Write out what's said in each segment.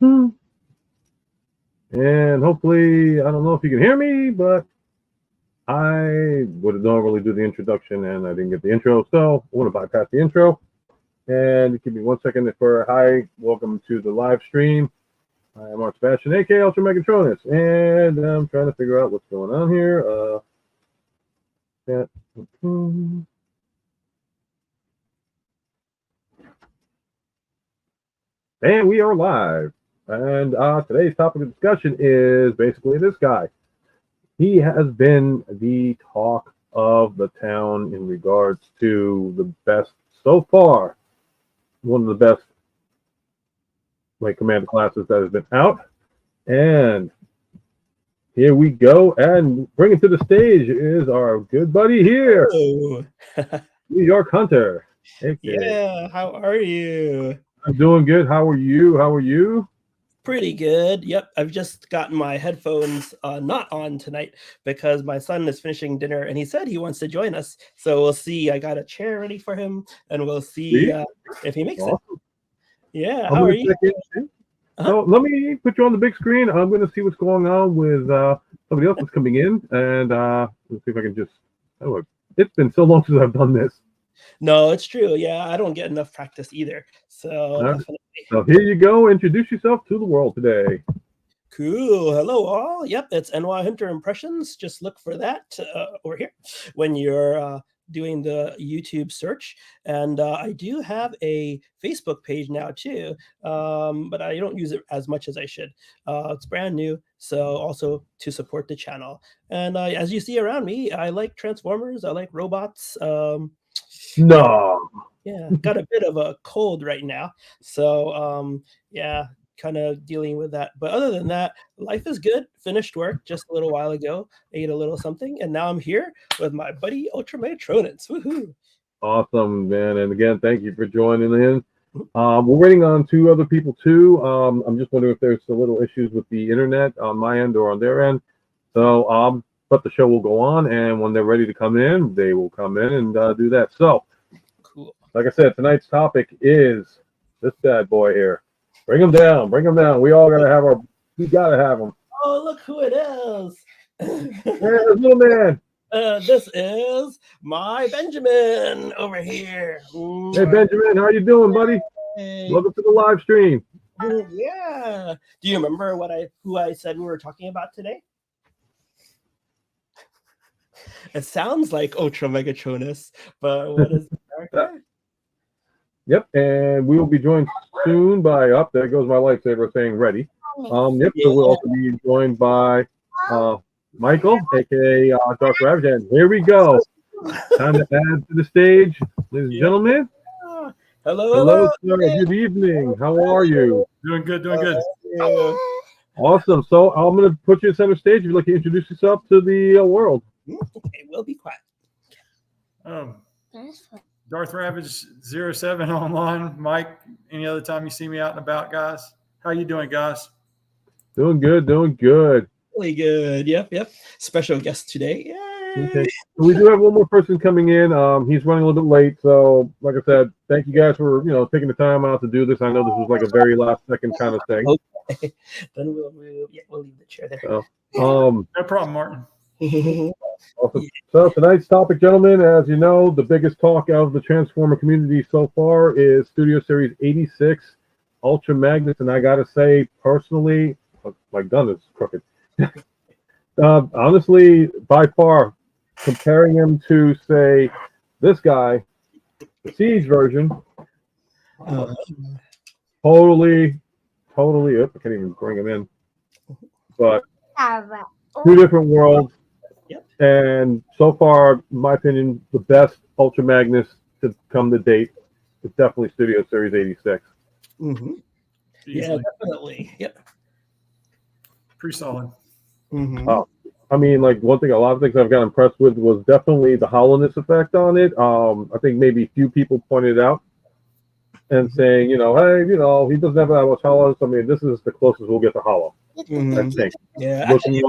And hopefully, I don't know if you can hear me, but I would normally do the introduction and I didn't get the intro, so I want to bypass the intro. And give me 1 second for hi, welcome to the live stream. I am Mark Sebastian, aka Ultra Magnus, and I'm trying to figure out what's going on here. And we are live. And today's topic of discussion is basically this guy. He has been the talk of the town in regards to the best so far. One of the best commander classes that has been out. And here we go. And bringing to the stage is our good buddy here, New York Hunter. Okay. Yeah, how are you? I'm doing good. How are you? How are you? Pretty good. Yep, I've just gotten my headphones not on tonight because my son is finishing dinner and he said he wants to join us. So we'll see. I got a chair ready for him and we'll see if he makes it. Yeah, how are you? So let me put you on the big screen. I'm going to see what's going on with somebody else that's coming in, and let's see if I can just. Oh, it's been so long since I've done this. No, it's true. Yeah, I don't get enough practice either. So definitely. So here you go. Introduce yourself to the world today. Cool. Hello, all. Yep, it's NY Hunter Impressions. Just look for that over here when you're doing the YouTube search. And I do have a Facebook page now too, but I don't use it as much as I should. It's brand new, so also to support the channel. And as you see around me, I like Transformers. I like robots. No. Yeah, got a bit of a cold right now. So yeah, kind of dealing with that. But other than that, life is good. Finished work just a little while ago, ate a little something, and now I'm here with my buddy Ultramegatronus. Woohoo! Awesome, man. And again, thank you for joining in. We're waiting on 2 other people too. I'm just wondering if there's a little issues with the internet on my end or on their end. So but the show will go on, and when they're ready to come in, they will come in and do that. So cool. Like I said, tonight's topic is this bad boy here. Bring him down. Bring him down. We all gotta have our. We gotta have him. Oh, look who it is! Yeah, little man. This is my Benjamin over here. Hey, Benjamin, how you doing, buddy? Hey. Welcome to the live stream. Yeah. Do you remember who I said we were talking about today? It sounds like Ultra Megatronus, but what is it? Yep, and we will be joined soon by there goes my lightsaber saying ready. Yep, so we'll also be joined by Michael, aka Dark Ravage, and here we go. Time to add to the stage, ladies and gentlemen. Hello, sir. Good evening. How are you? Doing good, doing good. Awesome. So I'm going to put you in center stage. If you'd like to introduce yourself to the world. Okay, we'll be quiet. Darth Ravage 07 online. Mike, any other time you see me out and about, guys? How you doing, guys? Doing good, doing good. Really good. Yep. Special guest today. Yay. Okay. We do have one more person coming in. He's running a little bit late, so like I said, thank you guys for taking the time out to do this. I know this was like a very last second kind of thing. Okay. Then we'll leave the chair there. No problem, Martin. Awesome. So tonight's topic, gentlemen, as you know, the biggest talk out of the Transformer community so far is Studio Series 86 Ultra Magnus, and I gotta say, personally, my gun is crooked. Honestly, by far, comparing him to say this guy, the Siege version, totally. I can't even bring him in, but 2 different worlds. And so far, in my opinion, the best Ultra Magnus to come to date is definitely Studio Series 86. Mm-hmm. Yeah, definitely. Yep. Pretty solid. Mm-hmm. I mean, like a lot of things I've got impressed with was definitely the hollowness effect on it. I think maybe a few people pointed out and saying, hey, he doesn't have that much hollow. So, I mean, this is the closest we'll get to hollow. I think. Yeah. Actually,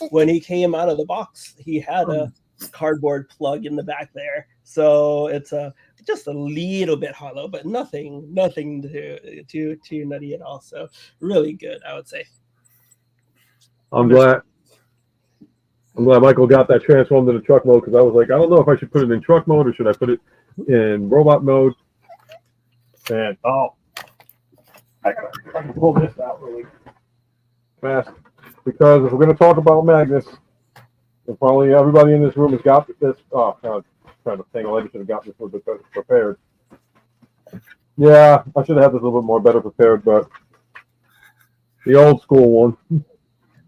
when he came out of the box, he had a cardboard plug in the back there. So it's a just a little bit hollow, but nothing too nutty at all. So really good, I would say. I'm glad Michael got that transformed into truck mode, because I was like, I don't know if I should put it in truck mode or should I put it in robot mode. And I can pull this out really fast, because if we're going to talk about Magnus, and probably everybody in this room has got this. Oh, God, trying to think, I should have got this a little bit prepared. Yeah, I should have had this a little bit more better prepared, but the old school one.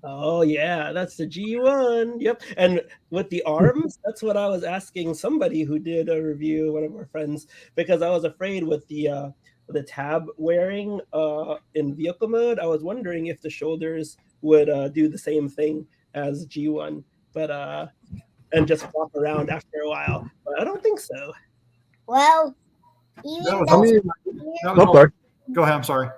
Oh yeah, that's the G1. Yep. And with the arms, that's what I was asking somebody who did a review, one of our friends, because I was afraid with the tab wearing in vehicle mode, I was wondering if the shoulders would do the same thing as G1, but and just flop around after a while. But I don't think so. Well, That I'm was sorry. Go ahead. I'm sorry.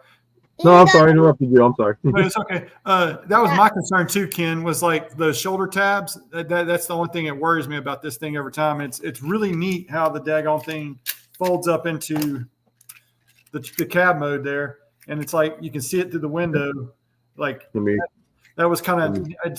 No, I'm sorry. I interrupted you. I'm sorry. No, it's okay. That was my concern too, Ken, was like those shoulder tabs. That's the only thing that worries me about this thing every time. It's really neat how the daggone thing folds up into the cab mode there. And it's like you can see it through the window. Like that was kind of, I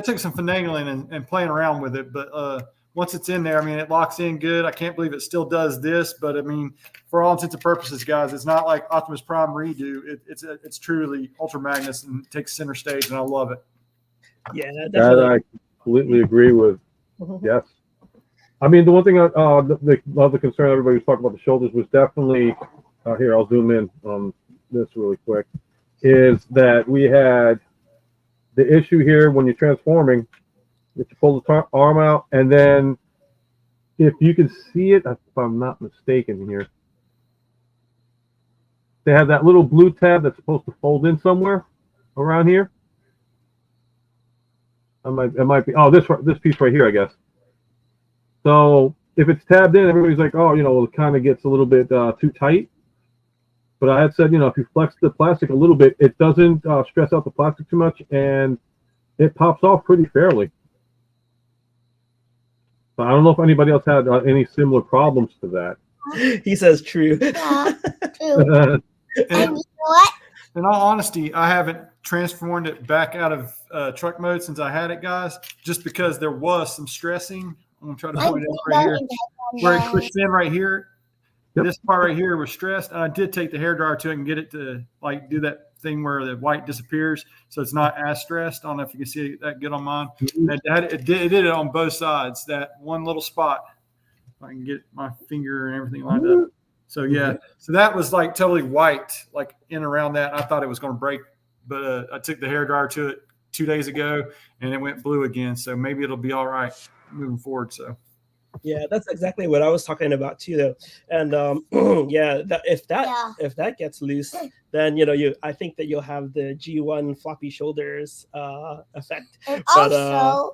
took some finagling and playing around with it. But once it's in there, I mean, it locks in good. I can't believe it still does this. But I mean, for all intents and purposes, guys, it's not like Optimus Prime redo. It's truly Ultra Magnus and takes center stage, and I love it. Yeah, that I completely agree with. Yes. I mean, the one thing, the concern everybody was talking about the shoulders was definitely, here, I'll zoom in on this really quick, is that we had the issue here when you're transforming, that you pull the arm out, and then if you can see it, if I'm not mistaken here, they have that little blue tab that's supposed to fold in somewhere around here. It might be, oh, this piece right here, I guess. So if it's tabbed in, everybody's like, oh, it kind of gets a little bit too tight. But I had said, if you flex the plastic a little bit, it doesn't stress out the plastic too much, and it pops off pretty fairly. So I don't know if anybody else had any similar problems to that. He says true. Yeah, true. And you know what? In all honesty, I haven't transformed it back out of truck mode since I had it, guys, just because there was some stressing. I'm going to try to point it out right here. Where it clicks in right here. Yep. This part right here was stressed. And I did take the hairdryer to it and get it to like do that thing where the white disappears, so it's not as stressed. I don't know if you can see that good on mine. It did it on both sides. That one little spot, if I can get my finger and everything lined up. So yeah, so that was like totally white, like in around that. I thought it was going to break, but I took the hairdryer to it 2 days ago, and it went blue again. So maybe it'll be all right moving forward. So. Yeah, that's exactly what I was talking about too, though. And yeah, if that gets loose, then I think that you'll have the G1 floppy shoulders effect. And but,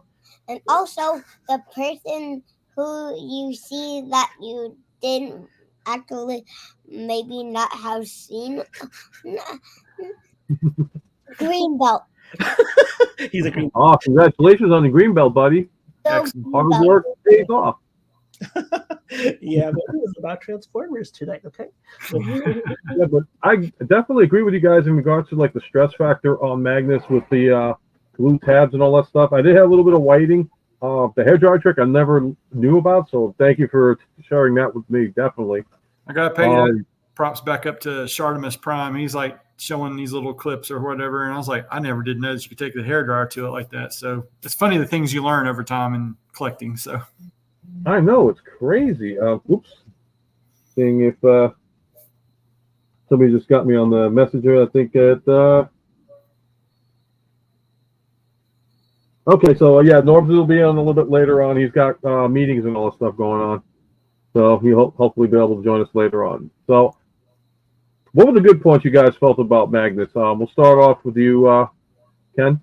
also the person who you see that you didn't actually maybe not have seen green belt. He's a green. Oh, congratulations on the green belt, buddy. Excellent. Hard work pays off. Yeah, but it was about Transformers tonight, okay? Yeah, but I definitely agree with you guys in regards to like the stress factor on Magnus with the blue tabs and all that stuff. I did have a little bit of whiting. The hairdryer trick I never knew about, so thank you for sharing that with me. Definitely. I gotta pay that props back up to Shartimus Prime. He's like showing these little clips or whatever, and I was like, I never did know that you could take the hairdryer to it like that. So it's funny the things you learn over time in collecting. So I know, it's crazy. Oops. Seeing if somebody just got me on the messenger. I think at okay, so yeah, Norbs will be on a little bit later on. He's got meetings and all that stuff going on, so he'll hopefully be able to join us later on. So, what were the good points you guys felt about Magnus? We'll start off with you, Ken.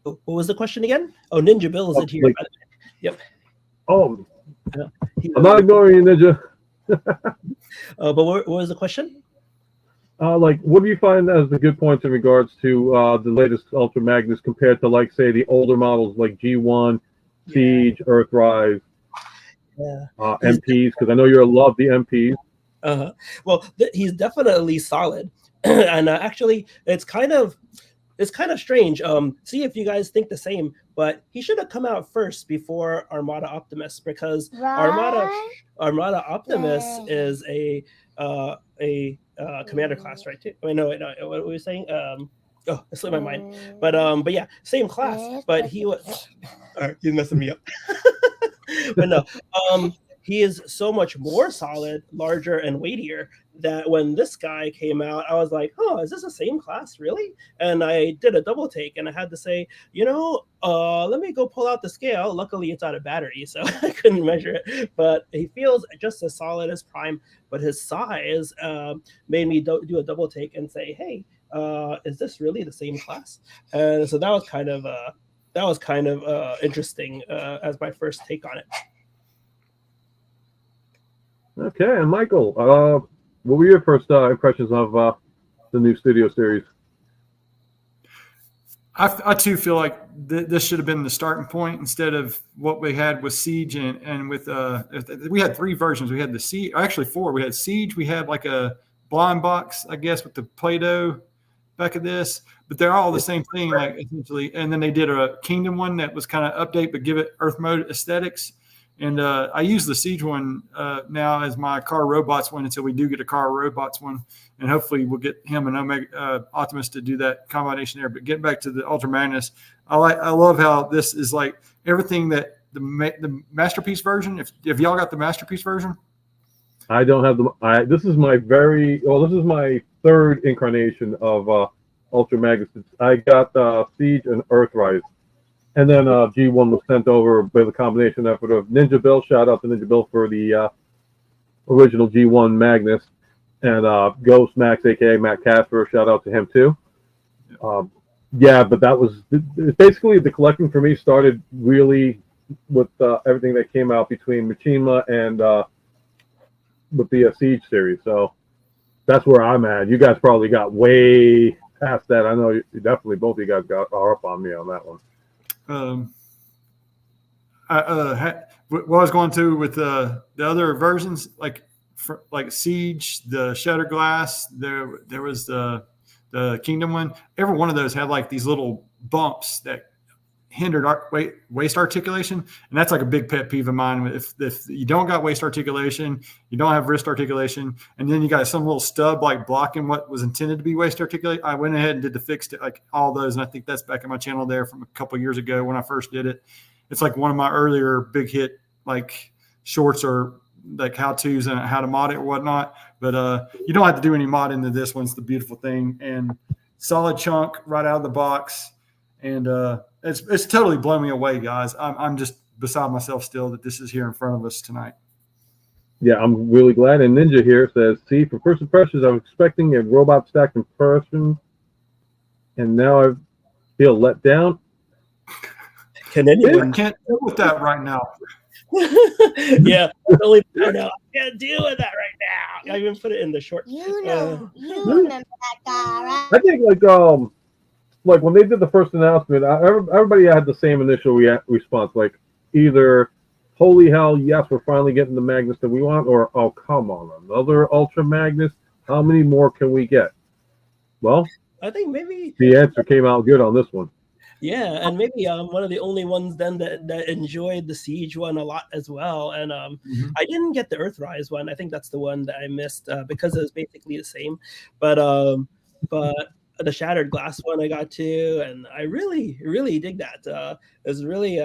What was the question again? Oh, Ninja Bill is in here. Yep. Oh, I'm not ignoring you, Ninja. But what was the question? Like, what do you find as the good points in regards to the latest Ultra Magnus compared to, like, say, the older models like G1, Siege, Earthrise? MPs, because I know you love the MPs. Well, he's definitely solid, and actually, it's kind of strange. See if you guys think the same, but he should have come out first before Armada Optimus, because Armada Optimus is a commander class, right? Too. Wait, no, what were we saying? Oh, it slipped my mind. But yeah, same class. But he was. He's messing me up. But no, he is so much more solid, larger, and weightier that when this guy came out, I was like, oh, is this the same class, really? And I did a double take, and I had to say, let me go pull out the scale. Luckily, it's out of battery, so I couldn't measure it. But he feels just as solid as Prime, but his size made me do a double take and say, hey, is this really the same class? And so that was kind of interesting as my first take on it. Okay, and Michael, what were your first impressions of the new Studio Series? I too feel like this should have been the starting point instead of what we had with Siege and with we had 3 versions. We had the Siege, actually 4. We had Siege. We had like a blind box, I guess, with the Play-Doh back of this, but they're all the same thing, like essentially. And then they did a Kingdom one that was kind of update, but give it Earth mode aesthetics. And I use the Siege one now as my Car Robots one until we do get a Car Robots one. And hopefully we'll get him and Omega Optimus to do that combination there. But getting back to the Ultra Magnus, I love how this is like everything that the Masterpiece version. If y'all got the Masterpiece version? I don't have this is my this is my 3rd incarnation of Ultra Magnus. I got Siege and Earthrise. And then G1 was sent over with a combination effort of Ninja Bill. Shout out to Ninja Bill for the original G1 Magnus. And Ghost Max, a.k.a. Matt Casper. Shout out to him, too. But that was basically the collecting for me started really with everything that came out between Machinima and with the Siege series. So that's where I'm at. You guys probably got way past that. I know you definitely both of you guys are up on me on that one. What I was going to with the other versions, like Siege, the Shattered Glass, there was the Kingdom one. Every one of those had like these little bumps that hindered waist articulation, and that's like a big pet peeve of mine. If you don't got waist articulation, you don't have wrist articulation, and then you got some little stub like blocking what was intended to be waist articulation. I went ahead and did the fixed it, like all those, and I think that's back in my channel there from a couple of years ago when I first did it. It's like one of my earlier big hit like shorts or like how-tos and how to mod it or whatnot. But you don't have to do any mod into this one. It's the beautiful thing, and solid chunk right out of the box, and it's totally blown me away, guys. I'm just beside myself still that this is here in front of us tonight. Yeah, I'm really glad. And Ninja here says, see, for first impressions, I was expecting a robot stacked in person, and now I feel let down. Can anyone can't deal with that right now? Yeah, I can't deal with that right now. I even put it in the short. You remember that guy, right? I think like when they did the first announcement, everybody had the same initial response, like either holy hell, yes, we're finally getting the Magnus that we want, or oh, come on, another Ultra Magnus. How many more can we get? Well, I think maybe the answer came out good on this one. Yeah, and maybe I'm one of the only ones then that enjoyed the Siege one a lot as well. And I didn't get the Earthrise one. I think that's the one that I missed because it was basically the same. But the Shattered Glass one I got to, and I really, really dig that. It was really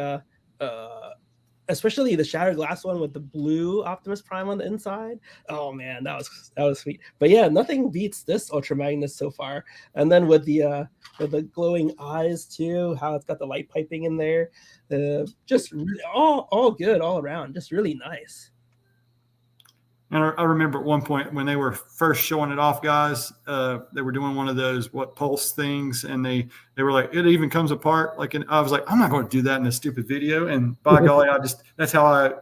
especially the Shattered Glass one with the blue Optimus Prime on the inside. Oh man, that was sweet. But yeah, nothing beats this Ultra Magnus so far. And then with the glowing eyes too, how it's got the light piping in there, just really, all good all around, just really nice. And I remember at one point when they were first showing it off, guys, they were doing one of those pulse things, and they were like, it even comes apart. I was like, I'm not going to do that in a stupid video. And by golly, that's how I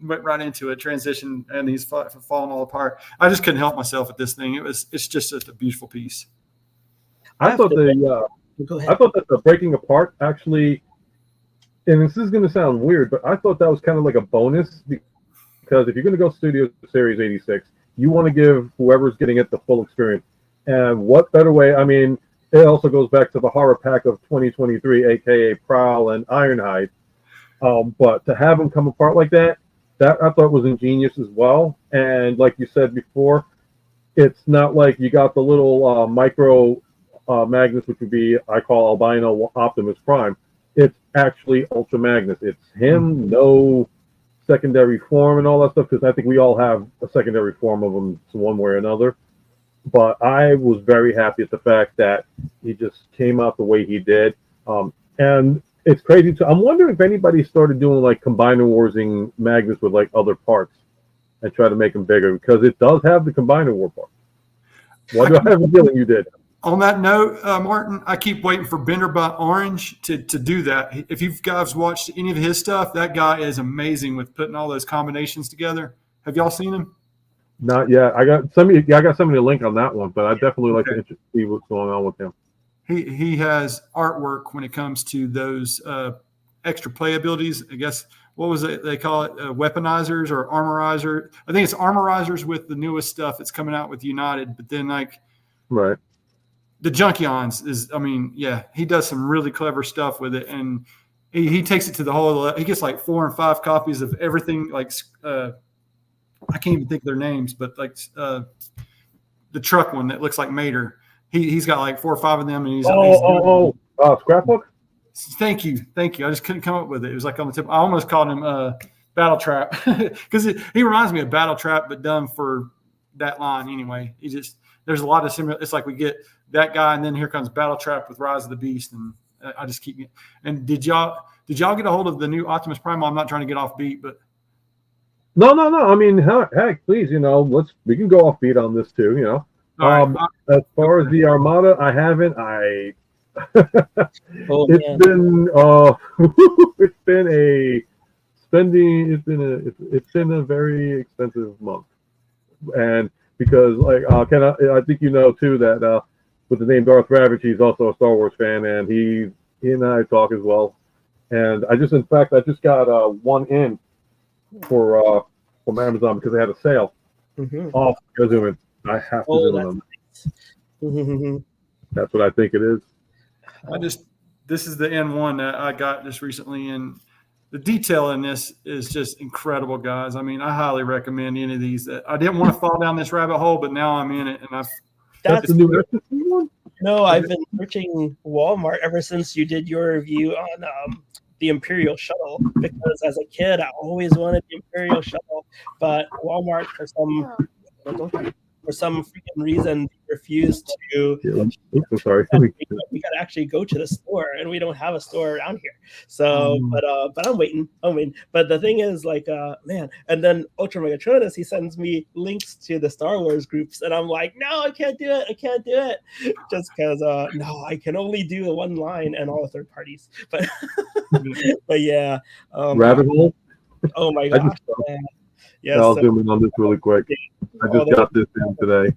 went right into a transition, and he's falling all apart. I just couldn't help myself at this thing. It's just such a beautiful piece. I thought that the breaking apart actually, and this is going to sound weird, but I thought that was kind of like a bonus because if you're going to go Studio Series 86, you want to give whoever's getting it the full experience. And what better way? I mean, it also goes back to the horror pack of 2023, aka Prowl and Ironhide. But to have them come apart like that I thought was ingenious as well. And like you said before, it's not like you got the little micro Magnus, which would be, I call albino Optimus Prime. It's actually Ultra Magnus. It's him, no secondary form and all that stuff, because I think we all have a secondary form of him one way or another. But I was very happy at the fact that he just came out the way he did. And it's crazy too. I'm wondering if anybody started doing like combiner warsing Magnus with like other parts and try to make them bigger, because it does have the combiner war part. Why do I have a feeling you did? On that note, Martin, I keep waiting for Benderbot Orange to do that. If you guys watched any of his stuff, that guy is amazing with putting all those combinations together. Have y'all seen him? Not yet. I got somebody a link on that one, but I definitely like to see what's going on with him. He has artwork when it comes to those extra play abilities. I guess, what was it they call it? Weaponizers or armorizer. I think it's armorizers with the newest stuff that's coming out with United. But then right. The Junkions is, I mean, yeah, he does some really clever stuff with it, and he takes it to the whole. He gets like 4 and 5 copies of everything. Like I can't even think of their names, but like the truck one that looks like Mater. He's got like 4 or 5 of them, and he's Scrapbook. Thank you. I just couldn't come up with it. It was like on the tip. I almost called him Battle Trap because he reminds me of Battle Trap, but done for that line anyway. There's a lot of similar. It's like we get that guy, and then here comes Battle Trap with Rise of the Beast, and I just keep. And did y'all get a hold of the new Optimus Prime? I'm not trying to get off beat, but no. I mean, heck, please, we can go off beat on this too, Right. As far as the Armada, I haven't. It's been a very expensive month, and because I think too that with the name Darth Ravage, he's also a Star Wars fan, and he and I talk as well. And I just got one in for from Amazon because they had a sale. Off zoom in. I have to zoom in on them. That's what I think it is. This is the N1 that I got just recently, and the detail in this is just incredible, guys. I mean, I highly recommend any of these. I didn't want to fall down this rabbit hole, but now I'm in it, and that's the new one. No, I've been searching Walmart ever since you did your review on the Imperial Shuttle, because as a kid I always wanted the Imperial Shuttle, but Walmart for some freaking reason refused to. I'm sorry. We gotta actually go to the store, and we don't have a store around here. So, but I'm waiting. But the thing is, man, and then Ultra Megatronus, he sends me links to the Star Wars groups, and I'm like, no, I can't do it, just because no, I can only do one line and all the third parties. But but yeah, rabbit hole. Oh my gosh. Yeah, I'll zoom in on this really quick. I just got this in today.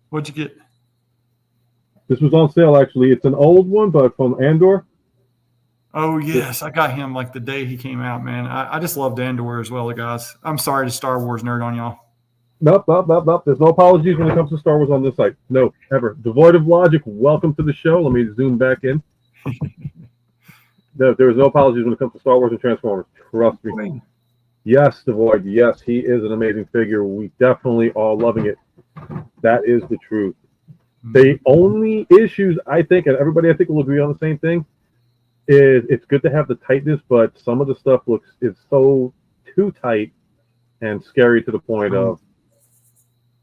What'd you get? This was on sale, actually. It's an old one, but from Andor. Oh, yes. I got him like the day he came out, man. I just loved Andor as well, guys. I'm sorry to Star Wars nerd on y'all. Nope. There's no apologies when it comes to Star Wars on this site. No, ever. Devoid of logic, welcome to the show. Let me zoom back in. No, there is no apologies when it comes to Star Wars and Transformers. Trust me. Yes, Devoid. Yes, he is an amazing figure. We definitely are loving it. That is the truth. The only issues, I think, and everybody I think will agree on the same thing, is it's good to have the tightness, but some of the stuff is so too tight and scary to the point of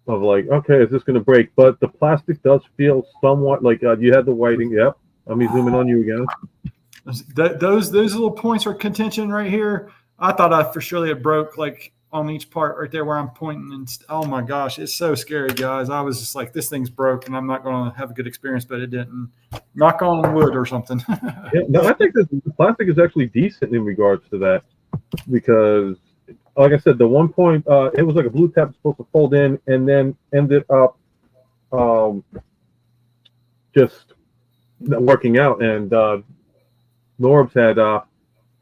like, okay, is this going to break? But the plastic does feel somewhat like you had the whiting. Yep. Let me zoom in on you again. Those little points are contention right here. I thought I for surely it broke like on each part right there where I'm pointing, and oh my gosh, it's so scary, guys. I was just like, this thing's broke, and I'm not going to have a good experience, but it didn't. Knock on wood or something. No, I think that the plastic is actually decent in regards to that, because, like I said, the one point it was like a blue tap supposed to fold in, and then ended up just not working out, and Norbs had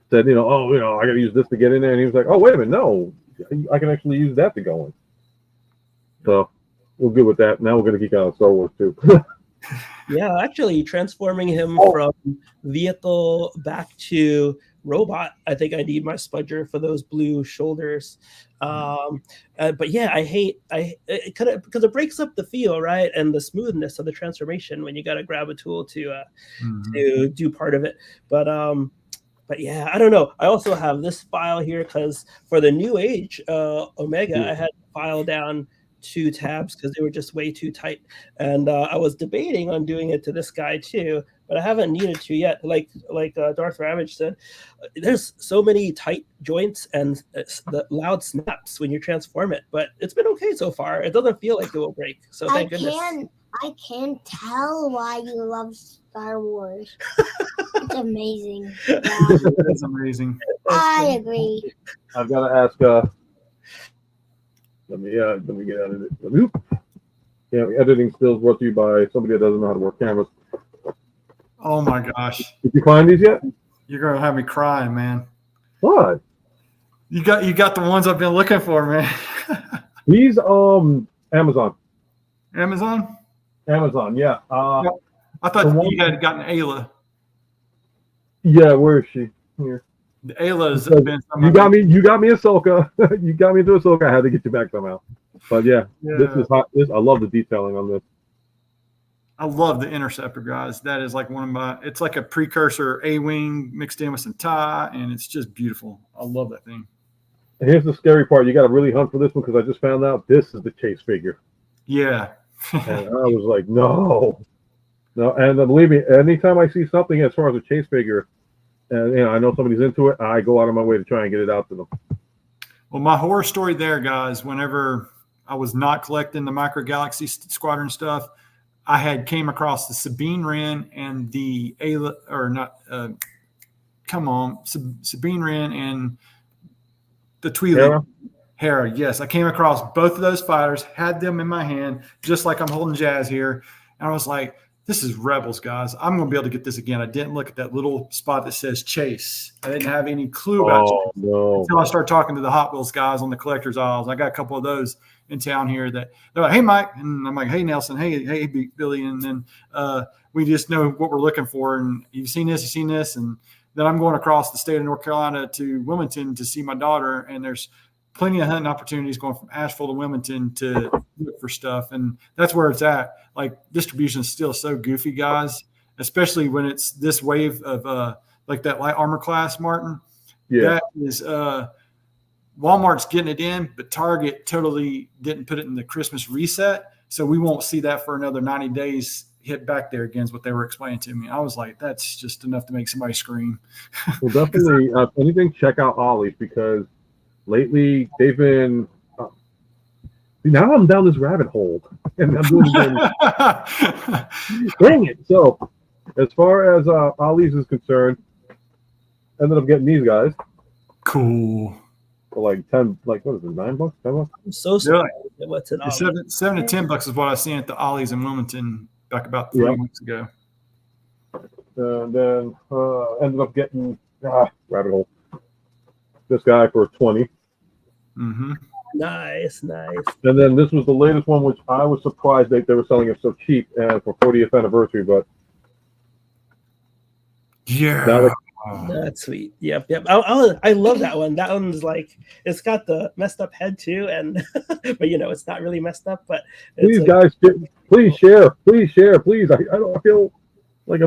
said, I got to use this to get in there, and he was like, oh, wait a minute, no, I can actually use that to go in. So we're good with that. Now we're going to geek out on Star Wars too. Yeah, actually transforming him from vehicle back to robot. I think I need my spudger for those blue shoulders. But yeah, I hate it kind of because it breaks up the feel, right, and the smoothness of the transformation when you got to grab a tool to do part of it. But yeah, I don't know. I also have this file here because for the new age Omega, I had to file down 2 tabs because they were just way too tight, and I was debating on doing it to this guy too, but I haven't needed to yet. Like Darth Ravage said, there's so many tight joints and the loud snaps when you transform it, but it's been okay so far. It doesn't feel like it will break, so thank goodness. I can tell why you love Star Wars. It's amazing. Yeah. That's amazing. I agree. I've got to ask. Let me get out of it. Yeah, editing skills brought to you by somebody that doesn't know how to work cameras. Oh my gosh! Did you find these yet? You're gonna have me crying, man. What? You got the ones I've been looking for, man. These Amazon. Amazon, yeah. I thought you had gotten Ayla. Yeah, where is she? Here. The Ayla's been. You got me Ahsoka. You got me into Ahsoka. I had to get you back somehow. But yeah. This is hot. I love the detailing on this. I love the Interceptor, guys. That is like one of my. It's like a precursor A-wing mixed in with some tie, and it's just beautiful. I love that thing. And here's the scary part. You got to really hunt for this one because I just found out this is the chase figure. Yeah. And I was like, no. And believe me, anytime I see something as far as a chase figure, and I know somebody's into it, I go out of my way to try and get it out to them. Well, my horror story there, guys, whenever I was not collecting the Micro Galaxy Squadron stuff, I had came across the Sabine Wren and the Sabine Wren and the Twi'lek. Hera, yes. I came across both of those fighters, had them in my hand, just like I'm holding Jazz here. And I was like, this is Rebels, guys. I'm going to be able to get this again. I didn't look at that little spot that says Chase. I didn't have any clue about Chase until I started talking to the Hot Wheels guys on the collector's aisles. I got a couple of those in town here that they're like, hey, Mike. And I'm like, hey, Nelson. Hey, Billy. And then we just know what we're looking for. And you've seen this. And then I'm going across the state of North Carolina to Wilmington to see my daughter. And there's plenty of hunting opportunities going from Asheville to Wilmington to look for stuff. And that's where it's at. Like, distribution is still so goofy, guys, especially when it's this wave of like that light armor class, Martin. Yeah. That is Walmart's getting it in, but Target totally didn't put it in the Christmas reset. So we won't see that for another 90 days hit back there again is what they were explaining to me. I was like, that's just enough to make somebody scream. Well, definitely, if anything, check out Ollie's because lately they've been now I'm down this rabbit hole and I'm doing dang it. So as far as Ollie's is concerned, ended up getting these guys. Cool. For like 10, like what is it, $9, $10? I'm so sorry. What's it? $7 to $10 is what I seen at the Ollie's in Wilmington back about 3 weeks ago. And then ended up getting rabbit hole. This guy for 20. Mm-hmm. Nice. And then this was the latest one, which I was surprised that they were selling it so cheap and for 40th anniversary. But yeah, that's sweet. Yep. I love that one. That one's like it's got the messed up head too, and but it's not really messed up. But please, guys, please share. Please, I don't feel like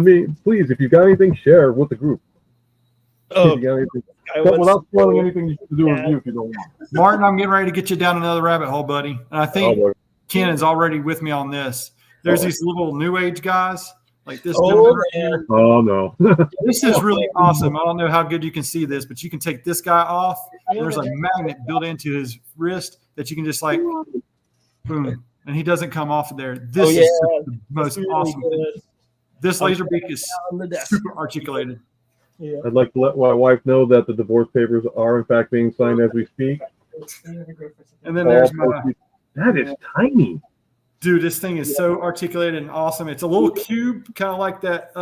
please, if you got anything, share with the group. Oh, without spoiling anything you should do a review if you don't want. Martin, I'm getting ready to get you down another rabbit hole, buddy. And I think Ken is already with me on this. There's these little new age guys like this. Oh no. This is really awesome. I don't know how good you can see this, but you can take this guy off. There's a magnet built into his wrist that you can just like boom, and he doesn't come off of there. This is the most awesome thing. This laser beak is super articulated. Yeah. I'd like to let my wife know that the divorce papers are in fact being signed as we speak. And then there's that is tiny. Dude, this thing is so articulated and awesome. It's a little cube, kind of like that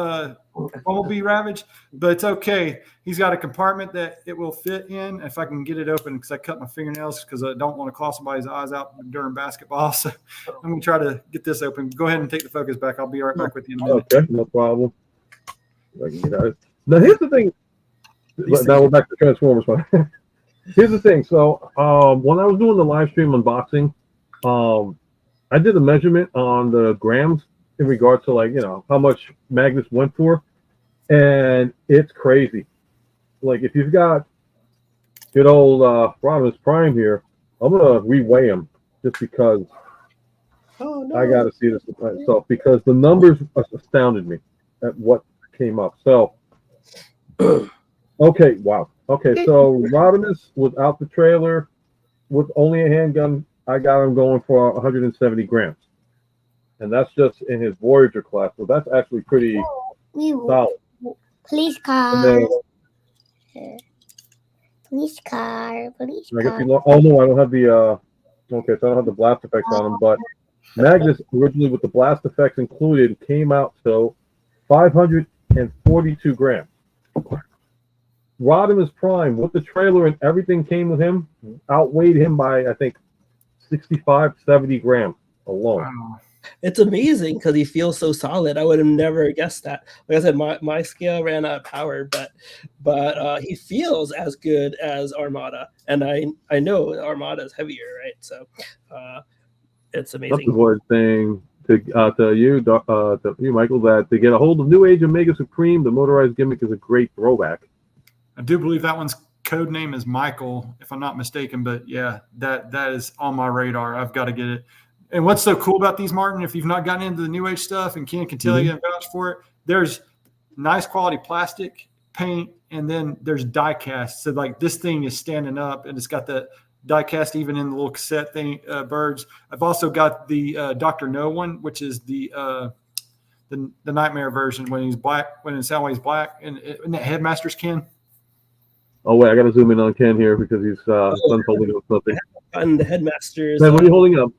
Bumblebee Ravage, but it's okay. He's got a compartment that it will fit in. If I can get it open, because I cut my fingernails because I don't want to claw somebody's eyes out during basketball. So I'm going to try to get this open. Go ahead and take the focus back. I'll be right back with you in a minute. Okay, no problem. Now, here's the thing. Now we're back to Transformers. Here's the thing. So when I was doing the live stream unboxing, I did a measurement on the grams in regards to, like, you know, how much Magnus went for, and it's crazy. Like, if you've got good old Rodimus Prime here, I'm gonna reweigh him just because I got to see this for myself, because the numbers astounded me at what came up. So, okay, wow. Okay, so Rodimus without the trailer, with only a handgun, I got him going for 170 grams. And that's just in his Voyager class. So that's actually pretty solid. Police car. Police car. Police car. Oh, no, I don't have the... okay, so I don't have the blast effects on him. But Magnus, originally with the blast effects included, came out to 542 grams. Rodimus Prime, with the trailer and everything came with him, outweighed him by, I think, 65, 70 grams alone. Wow. It's amazing because he feels so solid. I would have never guessed that. Like I said, my scale ran out of power, but he feels as good as Armada, and I know Armada is heavier, right? So it's amazing. That's the word thing to you, Michael, that to get a hold of New Age Omega Supreme, the motorized gimmick is a great throwback. I do believe that one's code name is Michael, if I'm not mistaken. But yeah, that is on my radar. I've got to get it. And what's so cool about these, Martin, if you've not gotten into the New Age stuff, and Ken can tell you and vouch for it, there's nice quality plastic, paint, and then there's die cast. So like this thing is standing up, and it's got the die cast even in the little cassette thing, birds. I've also got the Dr. No one, which is the Nightmare version when he's black, when in Soundwave's black, and that Headmaster's Ken. Oh wait, I got to zoom in on Ken here because he's holding up something. And the Headmaster's. Man, what are you holding up?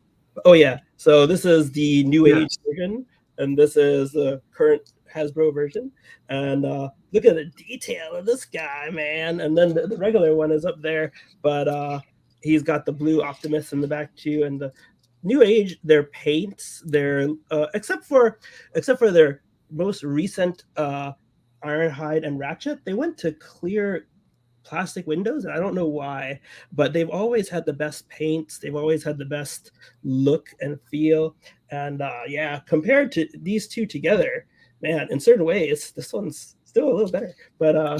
Oh yeah, so this is the New Age version, and this is the current Hasbro version. And look at the detail of this guy, man. And then the regular one is up there, but he's got the blue Optimus in the back too. And the New Age, their paints, their except for their most recent Ironhide and Ratchet, they went to clear plastic windows, and I don't know why, but they've always had the best paints. They've always had the best look and feel. And yeah, compared to these two together, man, in certain ways, this one's still a little better. But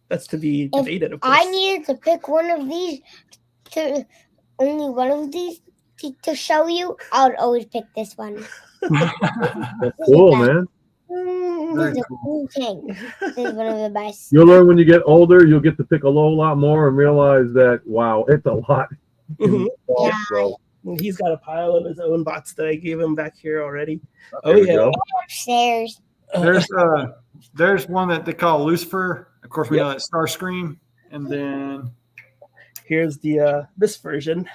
that's to be debated, of course. I needed to pick one of these, only one of these to show you. I would always pick this one. That's cool, man. This is a cool thing. This is one of the best. You'll learn when you get older, you'll get to pick a whole lot more and realize that, wow, it's a lot. Yeah. So, He's got a pile of his own bots that I gave him back here already. there we go. Upstairs. There's one that they call Lucifer. Of course, we know that Starscream. And then here's the this version.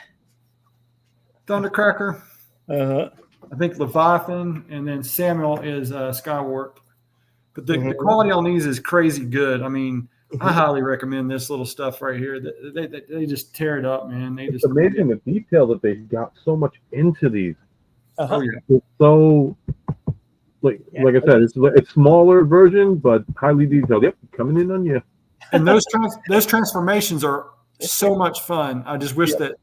Thundercracker. Uh-huh. I think Leviathan, and then Samuel is Skywarp. But the quality on these is crazy good. I mean, I highly recommend this little stuff right here. They just tear it up, man. It's amazing the detail that they got so much into these. Uh-huh. It's so, like I said, it's smaller version, but highly detailed. Yep, coming in on you. And those transformations are so much fun. I just wish that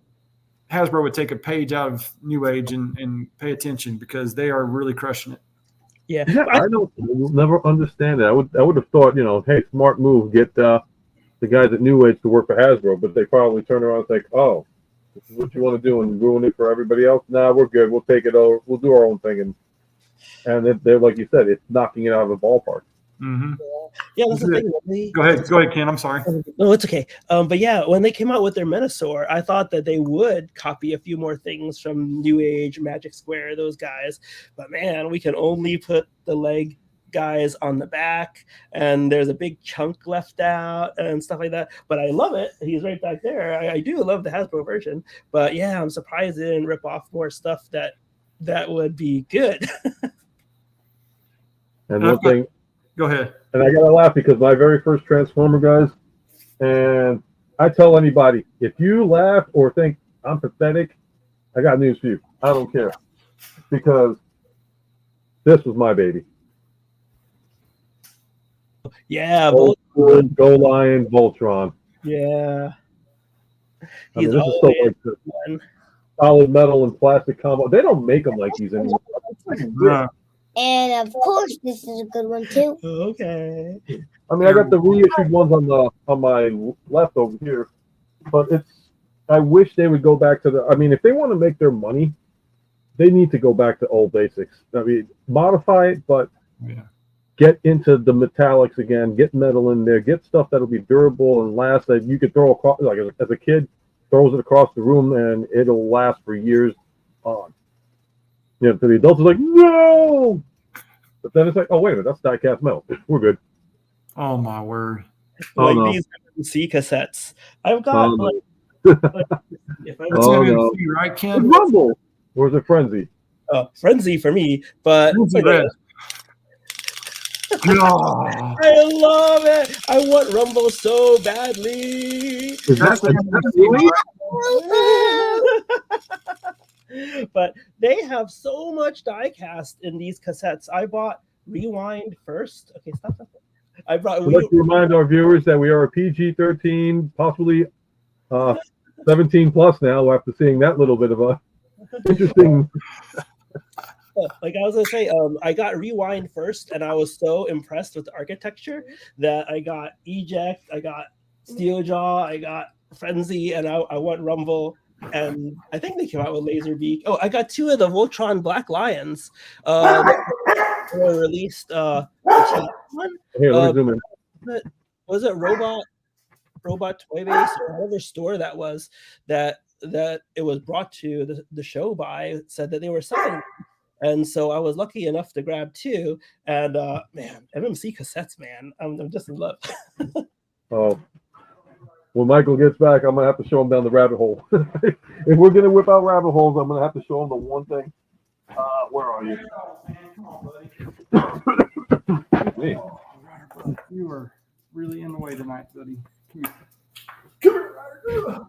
Hasbro would take a page out of New Age and pay attention, because they are really crushing it. Yeah, I will never understand it. I would have thought, hey, smart move, get the guys at New Age to work for Hasbro, but they probably turn around and think, oh, this is what you want to do and ruin it for everybody else. Nah, we're good. We'll take it over. We'll do our own thing, and they're like you said, it's knocking it out of the ballpark. Mm-hmm. Yeah, that's the thing. Go ahead, Ken. I'm sorry. No, it's okay. But yeah, when they came out with their Menasor, I thought that they would copy a few more things from New Age, Magic Square, those guys. But man, we can only put the leg guys on the back, and there's a big chunk left out and stuff like that. But I love it. He's right back there. I do love the Hasbro version. But yeah, I'm surprised they didn't rip off more stuff that that would be good. And one thing, go ahead. And I gotta laugh because my very first Transformer, guys, and I tell anybody, if you laugh or think I'm pathetic, I got news for you. I don't care, because this was my baby. Yeah, Go Lion, Voltron. Yeah. I mean, this is so like the solid metal and plastic combo. They don't make them like these anymore. And of course, this is a good one too. Okay. I mean, I got the reissued ones on my left over here, but I wish they would go back to the. I mean, if they want to make their money, they need to go back to old basics. I mean, modify it, but get into the metallics again. Get metal in there. Get stuff that'll be durable and last, that you could throw across. Like as a kid, throws it across the room and it'll last for years on. You know, to the adults, it's like, no! But then it's like, oh, wait a minute, that's die-cast metal. We're good. Oh, my word. Like these MC cassettes. I've got, if I MC, right, Ken? Rumble! Or is it Frenzy? Frenzy for me, but... I love it. I want Rumble so badly. Is that But they have so much die-cast in these cassettes. I bought Rewind first. Okay, stop. I brought. I'd like to remind our viewers that we are a PG-13, possibly 17 plus now. After seeing that little bit of a interesting. Like I was gonna say, I got Rewind first, and I was so impressed with the architecture that I got Eject, I got Steeljaw, I got Frenzy, and I want Rumble. And I think they came out with Laserbeak. Oh, I got 2 of the Voltron Black Lions. That were released. One. Here, let me zoom in. Was it Robot Toy Base or whatever store that was that it was brought to the show by? Said that they were selling. And so I was lucky enough to grab 2. And man, MMC cassettes, man, I'm just in love. Oh. When Michael gets back, I'm gonna have to show him down the rabbit hole. If we're gonna whip out rabbit holes, I'm gonna have to show him the one thing. Where are you? Me. You are really in the way tonight, buddy. Come here.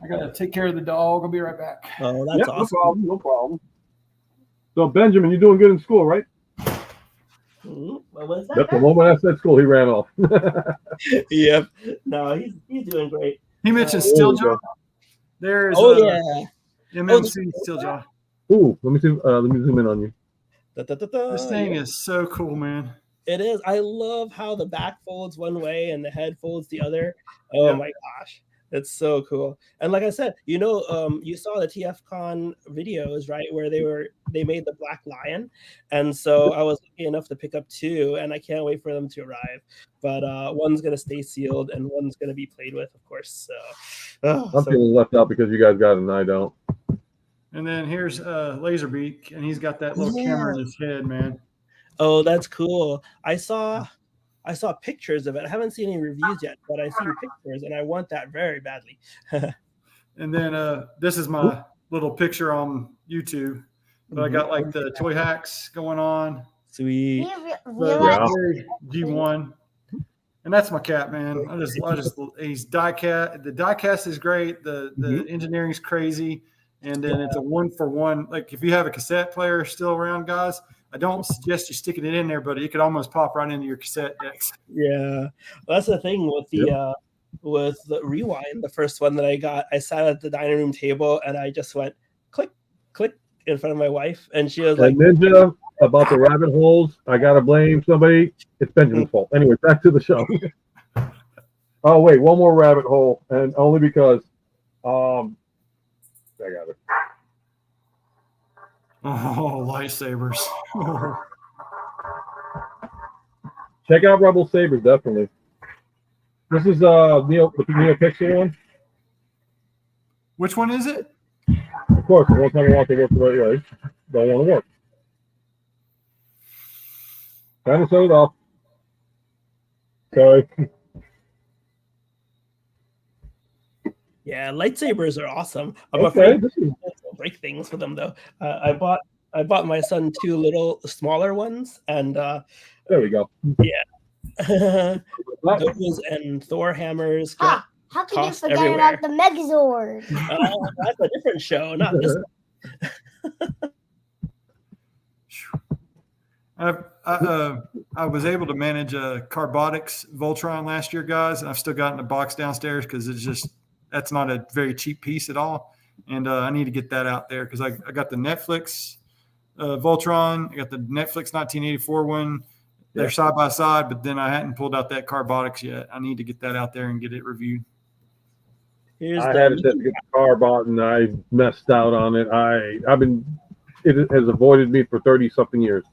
I gotta take care of the dog. I'll be right back. Oh, that's awesome. No problem. So Benjamin, you're doing good in school, right? What was that? Yep, the moment I said school, he ran off. Yep. No, he's doing great. He mentioned Steeljaw. There's MMC Steeljaw. Ooh, let me zoom in on you. This thing is so cool, man. It is. I love how the back folds one way and the head folds the other. Oh my gosh. It's so cool. And like I said, you saw the TFCon videos, right, where they made the Black Lion. And so I was lucky enough to pick up 2, and I can't wait for them to arrive. But one's going to stay sealed and one's going to be played with, of course. So I'm feeling left out because you guys got it and I don't. And then here's Laserbeak, and he's got that little camera in his head, man. Oh, that's cool. I saw pictures of it. I haven't seen any reviews yet, but I see pictures, and I want that very badly. And then this is my little picture on YouTube. But I got like the toy hacks going on. Sweet. G1. And that's my cat, man. He's die-cast. The die-cast is great. The engineering's crazy. And then it's a 1-for-1. Like if you have a cassette player still around, guys, I don't suggest you sticking it in there, but it could almost pop right into your cassette decks. Yeah, that's the thing with the with the Rewind. The first one that I got, I sat at the dining room table and I just went click, click in front of my wife, and she was like, "Ninja, about the rabbit holes, I gotta blame somebody. It's Benjamin's fault." Anyway, back to the show. Oh wait, one more rabbit hole, and only because I got it. Oh, lightsabers. Check out Rebel Sabers, definitely. This is the Neo Pixel one. Which one is it? Of course, the one time I want to work the right way. Don't want to work. Trying to set it off. Sorry. Yeah, lightsabers are awesome. I'm Okay, afraid I'll break things with them though. I bought my son 2 little smaller ones, and there we go. yeah, those and Thor hammers Ah, how can you tossed forget everywhere. about the Megazord? That's a different show, not this one. I was able to manage a Carbotix Voltron last year, guys, and I've still got it in a box downstairs because that's not a very cheap piece at all, and I need to get that out there because I got the Netflix Voltron, I got the Netflix 1984 one. They're side by side, but then I hadn't pulled out that Carbotix yet. I need to get that out there and get it reviewed. I had to get the car bought and I messed out on it. It has avoided me for 30-something years.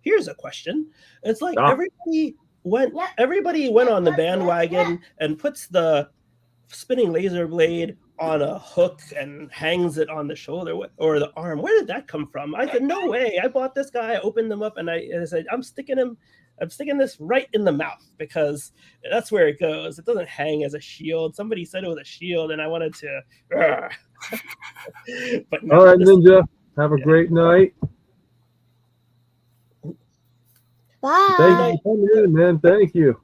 Here's a question. It's like everybody went on the bandwagon and puts the spinning laser blade on a hook and hangs it on the shoulder or the arm. Where did that come from? I said, no way. I bought this guy, I opened them up, and I said, I'm sticking this right in the mouth because that's where it goes. It doesn't hang as a shield. Somebody said it was a shield, and I wanted to. But no, all right, Ninja. Have a great night. Bye. Thank you for coming in, man. Thank you.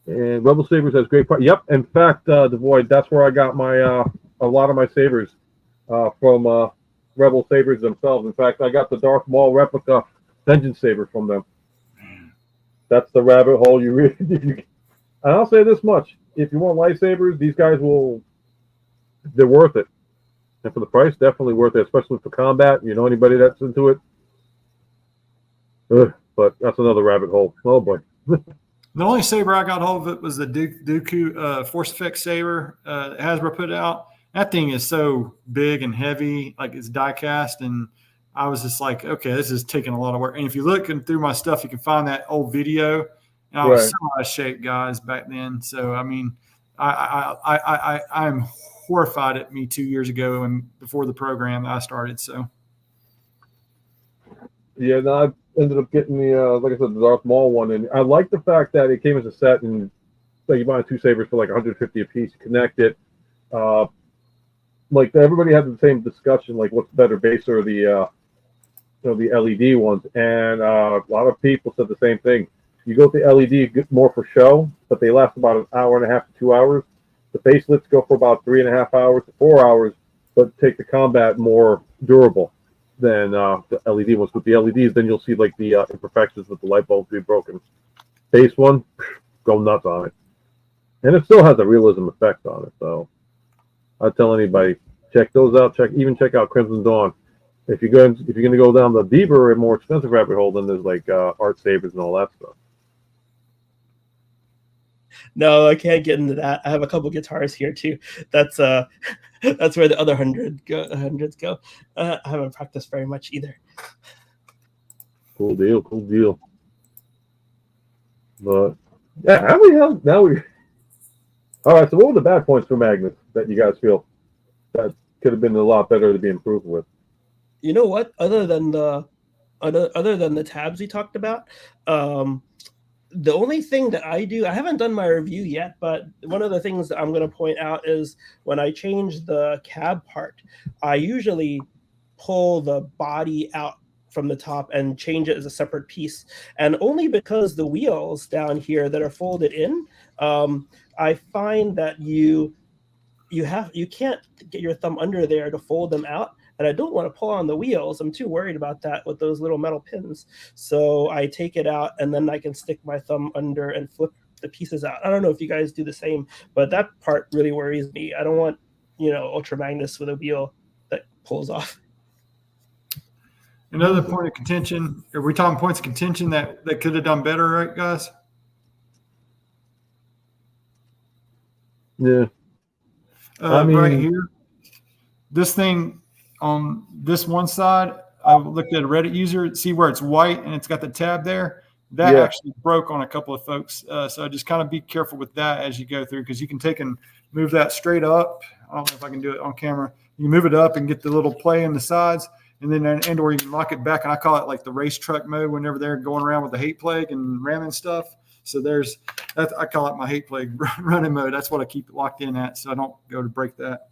And Rebel Sabers has great parts. Yep. In fact, Devoid, that's where I got my a lot of my sabers from Rebel Sabers themselves. In fact, I got the Darth Maul replica Vengeance Saber from them. That's the rabbit hole you really. And I'll say this much: if you want lightsabers, these guys they're worth it. And for the price, definitely worth it, especially for combat. You know anybody that's into it? But that's another rabbit hole. Oh boy. The only saber I got hold of it was the Dooku Force Effects saber Hasbro put out. That thing is so big and heavy, like it's die cast, and I was just like, okay, this is taking a lot of work. And if you look through my stuff, you can find that old video. And I was so out of shape, guys, back then. So I mean, I'm horrified at me 2 years ago and before the program I started. So yeah, no, I ended up getting the like I said, the Darth Maul one, and I like the fact that it came as a set, and like you buy 2 sabers for like 150 a piece. Connect it. Like everybody had the same discussion, like what's better, base or the the LED ones, and a lot of people said the same thing. You go with the LED, get more for show, but they last about an hour and a half to 2 hours. The facelifts go for about 3.5 hours to 4 hours, but take the combat more durable than the LED ones. With the LEDs, then you'll see like the imperfections with the light bulbs being broken. Base one, go nuts on it, and it still has a realism effect on it. So I tell anybody, check those out. Check out Crimson Dawn. If you're going to go down the deeper and more expensive rabbit hole, then there's like art sabers and all that stuff. No, I can't get into that. I have a couple guitars here too. That's where the other hundreds go. I haven't practiced very much either. Cool deal. But yeah, how we have now we. All right, so what were the bad points for Magnus that you guys feel that could have been a lot better to be improved with? You know what? Other than the tabs we talked about, the only thing that I haven't done my review yet, but one of the things that I'm going to point out is when I change the cab part, I usually pull the body out from the top and change it as a separate piece. And only because the wheels down here that are folded in, I find that you can't get your thumb under there to fold them out. And I don't want to pull on the wheels. I'm too worried about that with those little metal pins. So I take it out and then I can stick my thumb under and flip the pieces out. I don't know if you guys do the same, but that part really worries me. I don't want, Ultra Magnus with a wheel that pulls off. Another point of contention, are we talking points of contention that could have done better, right, guys? Yeah. Right here, this thing on this one side, I looked at a Reddit user, see where it's white and it's got the tab there. That actually broke on a couple of folks. So just kind of be careful with that as you go through, because you can take and move that straight up. I don't know if I can do it on camera. You move it up and get the little play in the sides, and then or you can lock it back. And I call it like the race truck mode whenever they're going around with the hate plague and ramming stuff. So there's I call it my hate plague running mode. That's what I keep it locked in at, so I don't go to break that.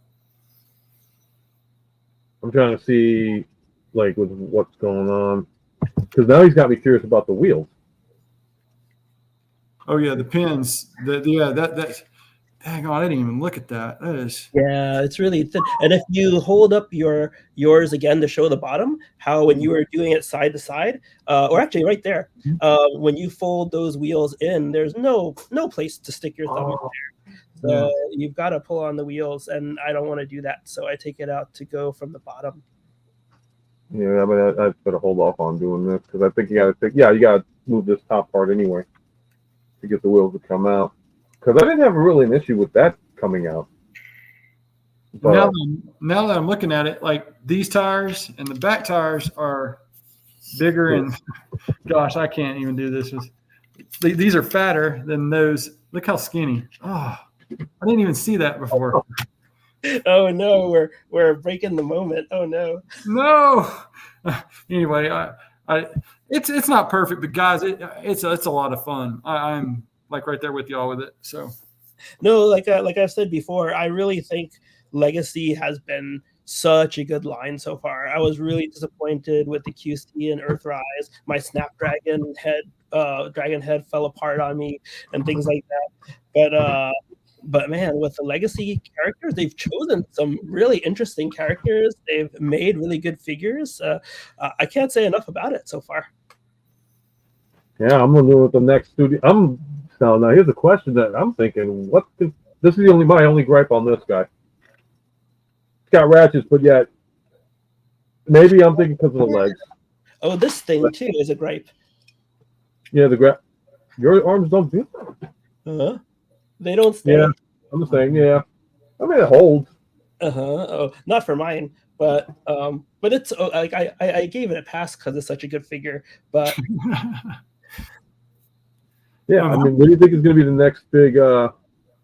I'm trying to see, like, with what's going on, because now he's got me curious about the wheels. Oh yeah, the pins. That. Hang on, I didn't even look at that. That is. Yeah, it's really thin. And if you hold up yours again to show the bottom, how when you were doing it side to side, or actually right there, when you fold those wheels in, there's no place to stick your thumb in there. So you've got to pull on the wheels, and I don't want to do that. So I take it out to go from the bottom. Yeah, but I better hold off on doing this because I think you got to move this top part anyway to get the wheels to come out. Because I didn't have really an issue with that coming out. But now that I'm looking at it, like these tires and the back tires are bigger, and gosh, I can't even do this. These are fatter than those. Look how skinny. Oh, I didn't even see that before. Oh no, we're breaking the moment. Oh no. No. Anyway, it's not perfect, but guys, it's a lot of fun. I'm like right there with y'all with it. So no, like I've said before, I really think Legacy has been such a good line so far. I was really disappointed with the QC and Earthrise. My Snapdragon head, Dragon head fell apart on me and things like that. But man, with the Legacy characters, they've chosen some really interesting characters. They've made really good figures. I can't say enough about it so far. Yeah, I'm gonna do it with the next studio. Now here's a question that I'm thinking. This is my only gripe on this guy. It's got ratchets, but yet maybe I'm thinking because of the legs. Oh, this thing too is a gripe. Yeah, your arms don't do that. They don't stay. Yeah, I'm just saying. Yeah, I mean it holds. Oh, not for mine, but it's like I gave it a pass because it's such a good figure, but. Yeah, I mean, what do you think is going to be the next big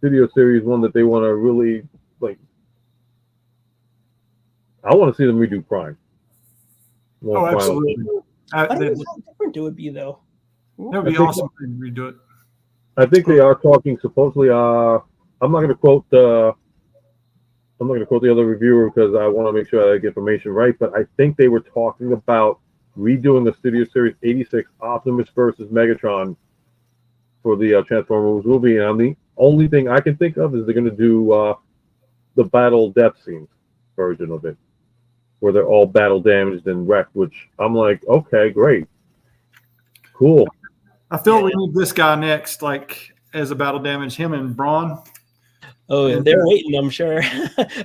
video series one that they want to really like? I want to see them redo Prime. Absolutely. I don't know how different it would be though. That would be awesome to redo it. I think they are talking supposedly. I'm not going to quote the other reviewer because I want to make sure I get information right. But I think they were talking about redoing the Studio Series 86 Optimus versus Megatron for the Transformers movie, and the only thing I can think of is they're going to do the battle death scenes version of it, where they're all battle damaged and wrecked. Which I'm like, okay, great, cool. I feel we need this guy next, like as a battle damage. Him and Braun. Oh, and they're waiting. I'm sure.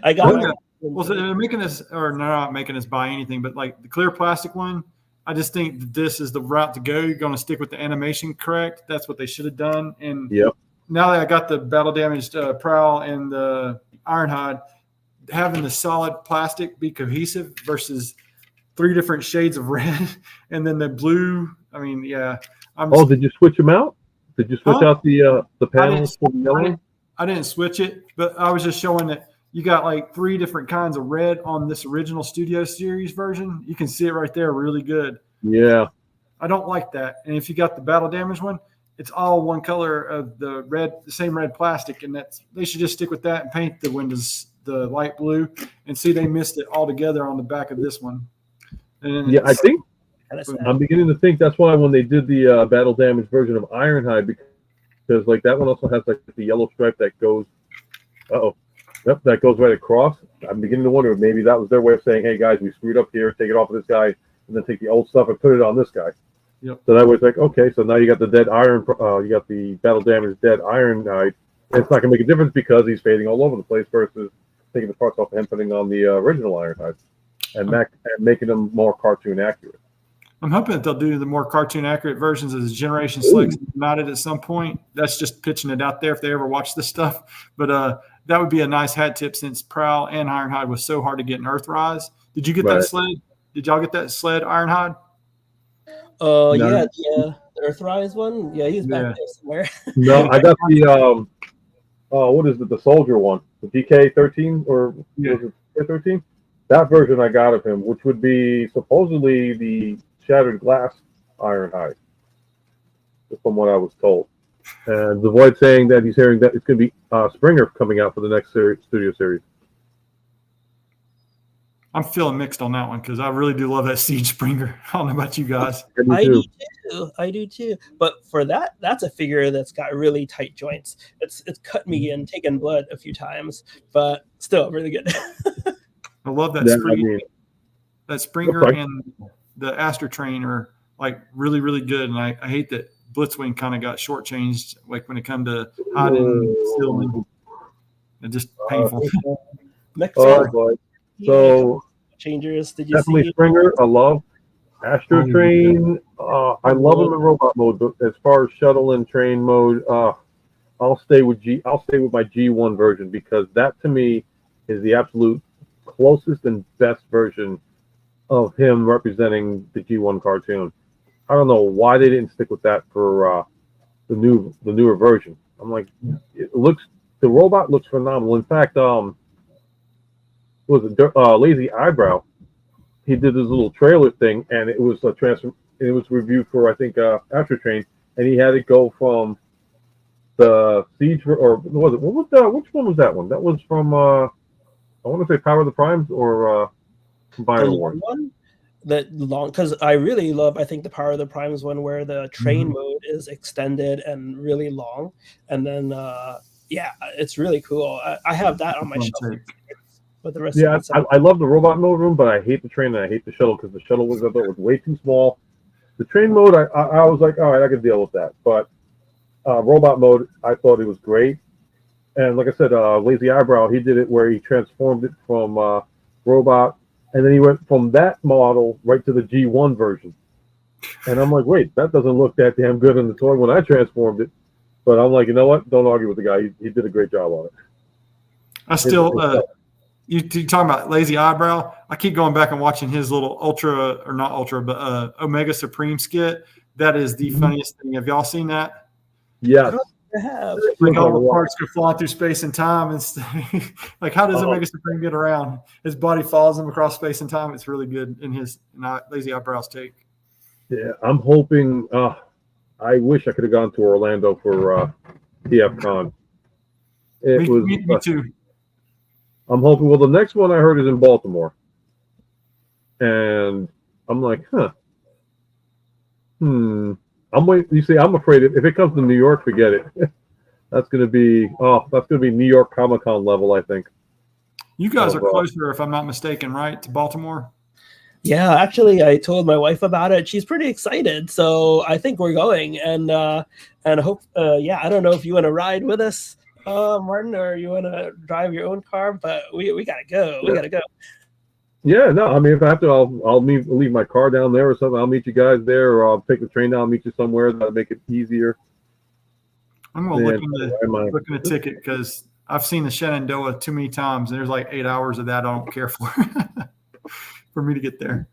I got. Well, so they're making us, or they're not making us buy anything, but like the clear plastic one. I just think that this is the route to go. You're going to stick with the animation, correct? That's what they should have done. And now that I got the battle damaged Prowl and the Ironhide, having the solid plastic be cohesive versus 3 different shades of red and then the blue. I mean, yeah. Did you switch them out? Did you switch out the panels for the yellow? I didn't switch it, but I was just showing that you got like 3 different kinds of red on this original Studio Series version. You can see it right there really good. Yeah. I don't like that. And if you got the battle damage one, it's all one color of the same red plastic. And they should just stick with that and paint the windows the light blue. And see, they missed it altogether on the back of this one. And I think I'm beginning to think that's why when they did the battle damage version of Ironhide, because like that one also has like the yellow stripe that goes. Yep, that goes right across. I'm beginning to wonder if maybe that was their way of saying, hey, guys, we screwed up here. Take it off of this guy and then take the old stuff and put it on this guy. Yep. So that way it's like, okay, so now you got the dead iron. You got the battle damage dead Ironhide. It's not going to make a difference because he's fading all over the place versus taking the parts off of him, putting on the original Ironhide and making them more cartoon accurate. I'm hoping that they'll do the more cartoon accurate versions as Generation Slicks United at some point. That's just pitching it out there if they ever watch this stuff. But that would be a nice hat tip since Prowl and Ironhide was so hard to get in Earthrise. Did you get that sled? Did y'all get that sled Ironhide? No. Yeah, the Earthrise one. Yeah, he's back there somewhere. No, I got the what is it? The soldier one, the DK13 or was it DK13? That version I got of him, which would be supposedly the Shattered Glass Ironhide, from what I was told. And the Void saying that he's hearing that it's going to be Springer coming out for the next studio series. I'm feeling mixed on that one because I really do love that Siege Springer. I don't know about you guys. I do too. I do too. But for that, that's a figure that's got really tight joints. It's cut me and taken blood a few times, but still really good. I love that Springer. That Springer and the Astro Train are like really, really good. And I hate that Blitzwing kind of got shortchanged, like when it comes to hiding, sealing. It's just painful. Boy. So changers, did you definitely see Springer? I love Astro Train. I love him in robot mode, but as far as shuttle and train mode, I'll stay with my G1 version because that to me is the absolute closest and best version of him representing the G1 cartoon. I don't know why they didn't stick with that for the newer version. I'm like, the robot looks phenomenal. In fact, was Lazy Eyebrow. He did this little trailer thing, and it was it was reviewed for I think Astro Train, and he had it go from the Siege or was it? Which one was that one? That was from I want to say Power of the Primes or Combiner Wars. That long because I really love I think the Power of the Primes one where the train mode is extended and really long, and then yeah, it's really cool. I have that on my shelf. But the rest I love the robot mode room, but I hate the train and I hate the shuttle because the shuttle was way too small. The train mode, I was like, all right, I can deal with that. But robot mode, I thought it was great. And like I said, Lazy Eyebrow, he did it where he transformed it from robot, and then he went from that model right to the G1 version. And I'm like, wait, that doesn't look that damn good in the toy when I transformed it. But I'm like, you know what? Don't argue with the guy. He did a great job on it. I still... You talking about Lazy Eyebrow? I keep going back and watching his little Omega Supreme skit. That is the funniest thing. Have y'all seen that? Yes. Like all the parts go flying through space and time, and like how does Omega Supreme get around? His body follows him across space and time. It's really good in his Lazy Eyebrow's take. Yeah, I'm hoping. I wish I could have gone to Orlando for TFCon. Me too. I'm hoping. Well, the next one I heard is in Baltimore, and I'm like, I'm waiting. You see, I'm afraid if it comes to New York, forget it. That's gonna be New York Comic-Con level, I think. You guys are closer, if I'm not mistaken, right, to Baltimore? Yeah, actually, I told my wife about it. She's pretty excited, so I think we're going. And hope. I don't know if you want to ride with us. Martin, or you want to drive your own car, but we gotta go. We gotta go. Yeah, no, I mean, if I have to, I'll leave my car down there or something. I'll meet you guys there, or I'll take the train down, meet you somewhere. That'll make it easier. I'm gonna look in the ticket because I've seen the Shenandoah too many times, and there's like 8 hours of that I don't care for for me to get there.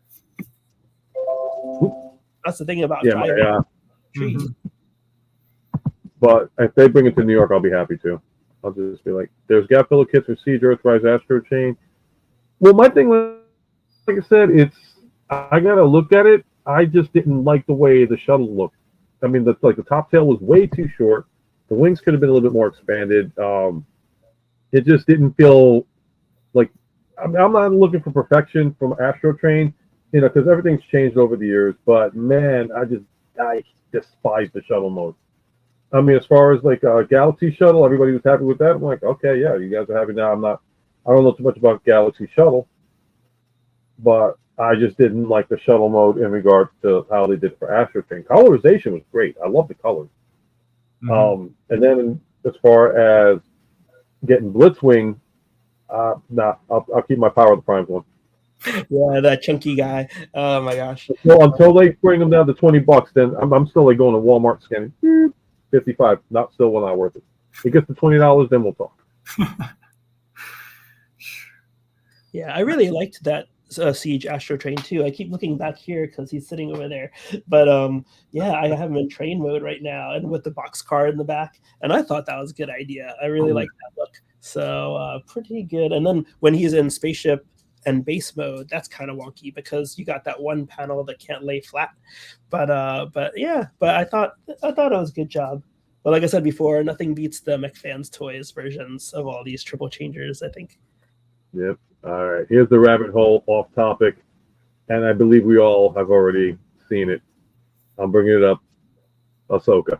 That's the thing about driving. Mm-hmm. But if they bring it to New York, I'll be happy to. I'll just be like, there's gap filler kits for Siege, Earthrise, Astro Chain. Well, my thing, like I said, I gotta look at it. I just didn't like the way the shuttle looked. I mean, the top tail was way too short. The wings could have been a little bit more expanded. It just didn't feel like I'm not looking for perfection from Astro Train, because everything's changed over the years. But man, I despise the shuttle mode. I mean, as far as like Galaxy Shuttle, everybody was happy with that. I'm like, okay, yeah, you guys are happy now. I don't know too much about Galaxy Shuttle, but I just didn't like the shuttle mode in regard to how they did for Astro Train. Colorization was great. I love the colors. And then as far as getting Blitzwing, I'll keep my Power of the Primes one. Yeah, that chunky guy. Oh my gosh. Well, until they bring them down to $20, then I'm still like going to Walmart scanning. 55, not worth it. It gets to $20, then we'll talk. Yeah, I really liked that Siege Astro Train too. I keep looking back here because he's sitting over there. But I have him in train mode right now, and with the box car in the back. And I thought that was a good idea. I really like that look. So pretty good. And then when he's in spaceship and base mode, that's kind of wonky because you got that one panel that can't lay flat. But I thought it was a good job. But like I said before, nothing beats the McFans Toys versions of all these triple changers, I think. Yep. All right. Here's the rabbit hole off topic, and I believe we all have already seen it. I'm bringing it up. Ahsoka.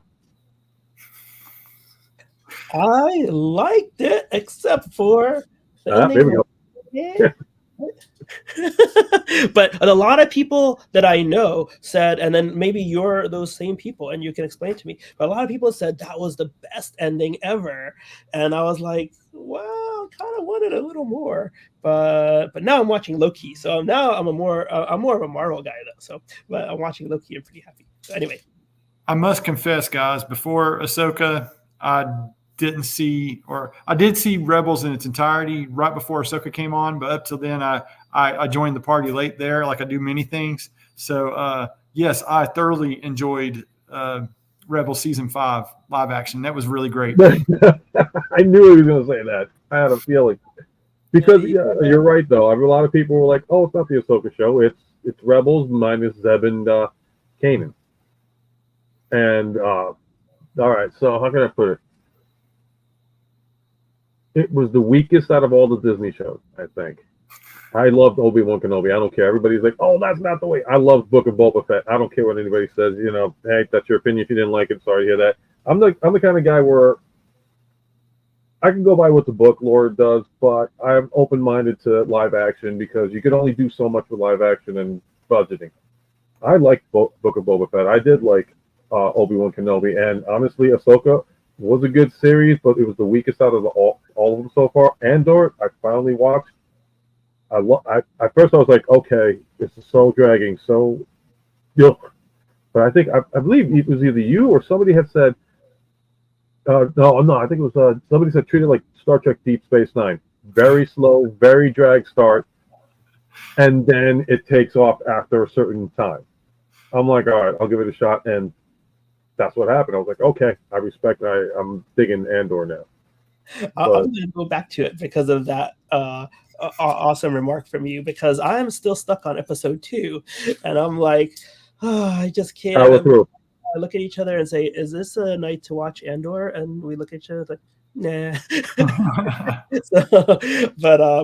I liked it, except for the ending. There we go. Yeah. But a lot of people that I know said, and then maybe you're those same people and you can explain to me, but a lot of people said that was the best ending ever. And I was like, well, kind of wanted a little more, but now I'm watching Loki. So now I'm more of a Marvel guy though. So, but I'm watching Loki. I'm pretty happy. So anyway, I must confess, guys, before Ahsoka, I did see Rebels in its entirety right before Ahsoka came on, but up till then I joined the party late there, like I do many things. So yes, I thoroughly enjoyed Rebels season 5 live action. That was really great. I knew he was going to say that. I had a feeling because you're right though. A lot of people were like, "Oh, it's not the Ahsoka show. It's Rebels minus Zeb and Kanan." And all right, so how can I put it? It was the weakest out of all the Disney shows, I think. I loved Obi-Wan Kenobi. I don't care. Everybody's like, "Oh, that's not the way." I loved Book of Boba Fett. I don't care what anybody says. You know, hey, that's your opinion. If you didn't like it, sorry to hear that. I'm the kind of guy where I can go by what the book lore does, but I'm open-minded to live action because you can only do so much with live action and budgeting. I liked Book of Boba Fett. I did like Obi-Wan Kenobi, and honestly, Ahsoka was a good series, but it was the weakest out of all of them so far. Andor, I finally watched. At first I was like, okay, this is so dragging, so but I think I believe it was either you or somebody had said, no, I think it was somebody said treat it like Star Trek Deep Space Nine, very slow, very drag start, and then it takes off after a certain time. I'm like, all right, I'll give it a shot, and that's what happened. I was like, okay, I respect. I'm digging Andor now. I'm going to go back to it because of that awesome remark from you. Because I'm still stuck on episode 2, and I'm like, oh, I just can't. I look at each other and say, "Is this a night to watch Andor?" And we look at each other like, nah.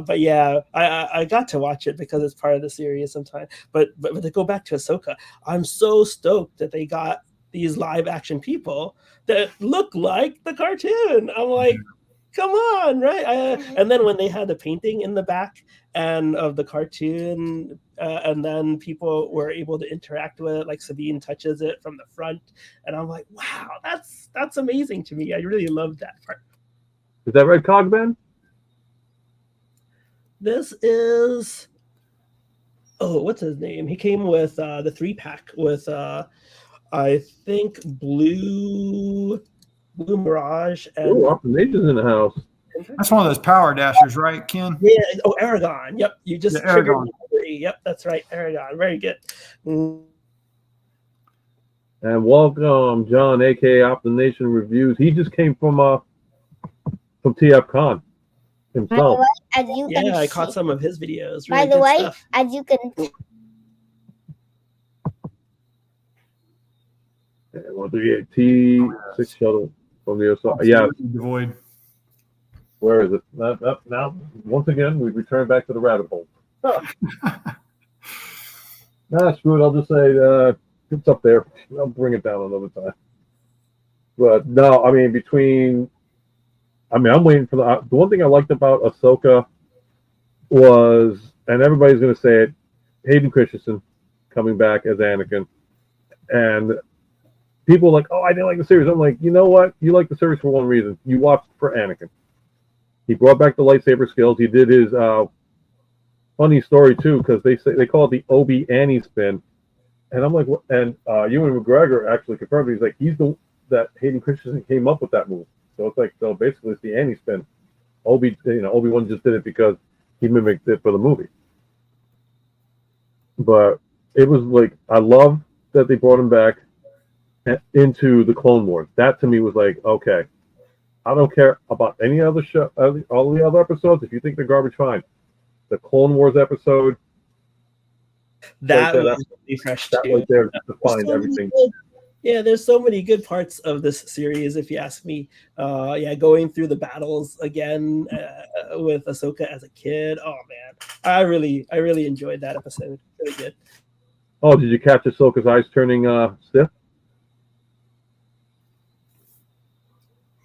But yeah, I got to watch it because it's part of the series sometimes. But to go back to Ahsoka, I'm so stoked that they got these live action people that look like the cartoon. I'm like, come on, right? And then when they had the painting in the back and of the cartoon, and then people were able to interact with it, like Sabine touches it from the front, and I'm like, wow, that's amazing to me. I really loved that part. Is that Red Cogman? This is, what's his name? He came with the 3-pack with I think Blue Mirage. And Optination's in the house. That's one of those power dashers, right, Ken? Yeah. Oh, Aragon. Yep. You just triggered. Yep, that's right. Aragon. Very good. And welcome, John, aka Optination Reviews. He just came from TF Con himself. I caught some of his videos. By the way, as you can. T6 shuttle from the OSA. Yeah. Devoid. Where is it? Now, once again, we return back to the rabbit hole. Screw it. I'll just say it's up there. I'll bring it down another time. But no, I mean, I'm waiting for the one thing I liked about Ahsoka was, and everybody's going to say it, Hayden Christensen coming back as Anakin. And people are like, oh, I didn't like the series. I'm like, you know what? You like the series for one reason. You watched for Anakin. He brought back the lightsaber skills. He did his funny story too, because they call it the Obi-Annie spin. And I'm like, and Ewan McGregor actually confirmed. He's like, that Hayden Christensen came up with that move. So it's like, so basically it's the Annie spin. Obi-Wan just did it because he mimicked it for the movie. But it was like, I love that they brought him back into the Clone Wars. That to me was like, okay, I don't care about any other show, all the other episodes. If you think they're garbage, fine. The Clone Wars episode, that was really fresh that too. right there defined everything. Yeah, there's so many good parts of this series, if you ask me. Yeah, going through the battles again with Ahsoka as a kid. Oh man, I really enjoyed that episode. Really good. Oh, did you catch Ahsoka's eyes turning stiff?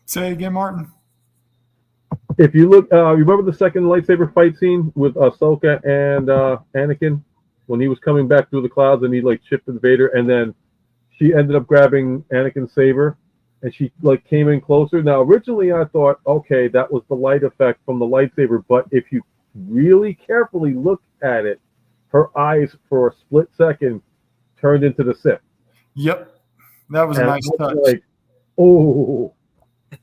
Say it again, Martin. If you look, remember the second lightsaber fight scene with Ahsoka and Anakin when he was coming back through the clouds and he like shifted Vader, and then she ended up grabbing Anakin's saber and she like came in closer. Now, originally I thought, okay, that was the light effect from the lightsaber, but if you really carefully look at it, her eyes for a split second turned into the Sith. Yep, that was a nice touch. Like, oh.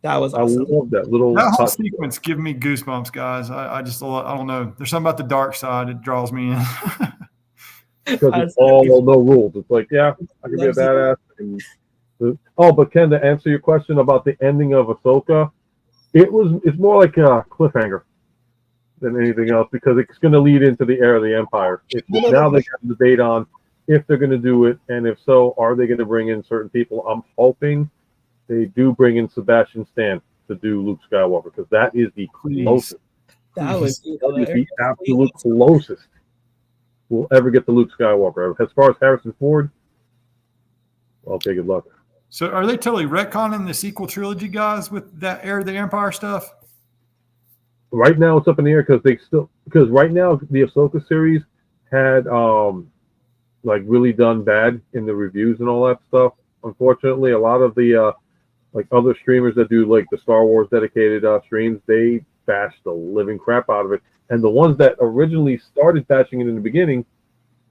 That was awesome. I love that little that whole sequence. Give me goosebumps, guys. I don't know. There's something about the dark side. It draws me in. Because it's all no rules. It's like, yeah, I can be a badass. But Ken, to answer your question about the ending of Ahsoka, it's more like a cliffhanger than anything else because it's going to lead into the Heir of the Empire. Now they got a debate on if they're going to do it, and if so, are they going to bring in certain people? I'm hoping they do bring in Sebastian Stan to do Luke Skywalker because that is the closest. That was the absolute closest we'll ever get to Luke Skywalker. As far as Harrison Ford, well, take good luck. So are they totally retconning the sequel trilogy, guys, with that Heir of the Empire stuff? Right now it's up in the air because right now the Ahsoka series had like really done bad in the reviews and all that stuff. Unfortunately, a lot of the like other streamers that do like the Star Wars dedicated streams, they bashed the living crap out of it. And the ones that originally started bashing it in the beginning,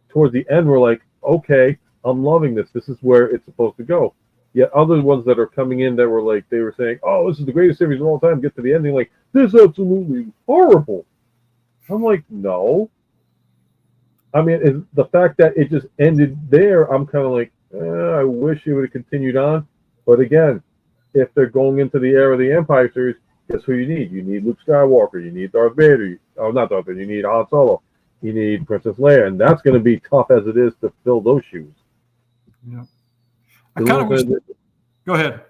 towards the end were like, okay, I'm loving this. This is where it's supposed to go. Yet other ones that are coming in that were like, they were saying, oh, this is the greatest series of all time. Get to the ending, like, this is absolutely horrible. I'm like, no. I mean, the fact that it just ended there, I'm kind of like, I wish it would have continued on. But again, if they're going into the Heir of the Empire series, guess who you need? You need Luke Skywalker. You need Darth Vader. Oh, not Darth Vader. You need Han Solo. You need Princess Leia. And that's going to be tough as it is to fill those shoes. Yeah. I kind of wish... Go ahead.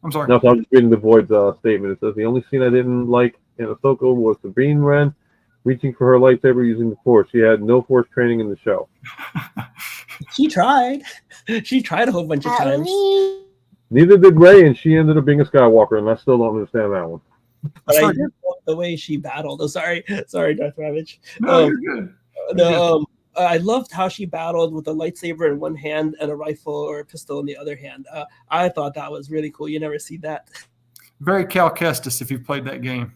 I'm sorry. No, so I'm just reading the Void's statement. It says, the only scene I didn't like in Ahsoka was Sabine Wren reaching for her lightsaber using the Force. She had no Force training in the show. She tried. She tried a whole bunch of times. Neither did Rey, and she ended up being a Skywalker, and I still don't understand that one. But I did love the way she battled. Oh, sorry, Darth Ravage. No, you're good. I loved how she battled with a lightsaber in one hand and a rifle or a pistol in the other hand. I thought that was really cool. You never see that. Very Cal Kestis, if you've played that game.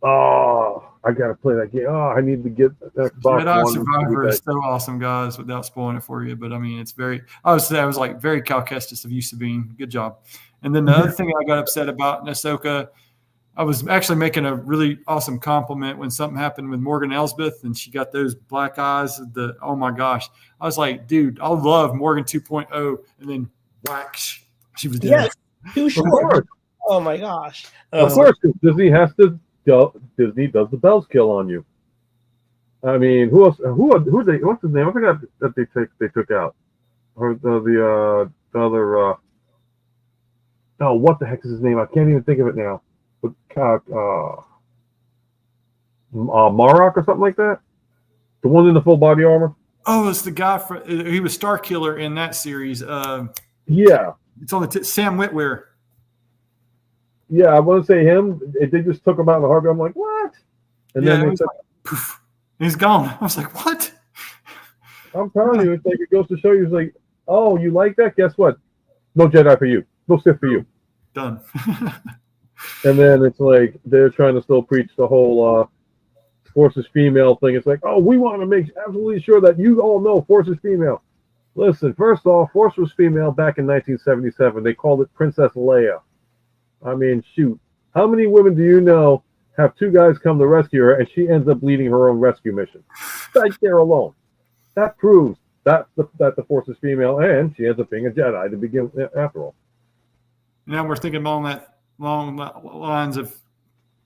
Oh, I gotta play that game. Oh, I need to get that Xbox Jedi One. Survivor is so awesome, guys, without spoiling it for you. But I mean, it's very, I would say I was like very Cal Kestis of you, Sabine. Good job. And then the other thing I got upset about in Ahsoka, I was actually making a really awesome compliment when something happened with Morgan Elsbeth and she got those black eyes. Oh my gosh. I was like, dude, I love Morgan 2.0. And then whack, she was dead. Yes, too short. Oh my gosh. Of course, Disney has to. Disney does the Bell's kill on you. I mean, who else? Who they? What's his name? I forgot that they took out. Or the other. Oh, what the heck is his name? I can't even think of it now. But Marok or something like that. The one in the full body armor. Oh, it's the guy he was Star Killer in that series. Yeah, it's on the Sam Witwer. Yeah, I want to say him. They just took him out in the heartbeat. I'm like, what? And then they said, like, poof, he's gone. I was like, what? I'm telling you, it's like it goes to show you. It's like, oh, you like that? Guess what? No Jedi for you. No Sith for you. Done. And then it's like they're trying to still preach the whole Force is female thing. It's like, oh, we want to make absolutely sure that you all know Force is female. Listen, first off, Force was female back in 1977. They called it Princess Leia. I mean, shoot. How many women do you know have two guys come to rescue her and she ends up leading her own rescue mission? Right there alone. That proves that the Force is female and she ends up being a Jedi to begin after all. Now we're thinking along lines of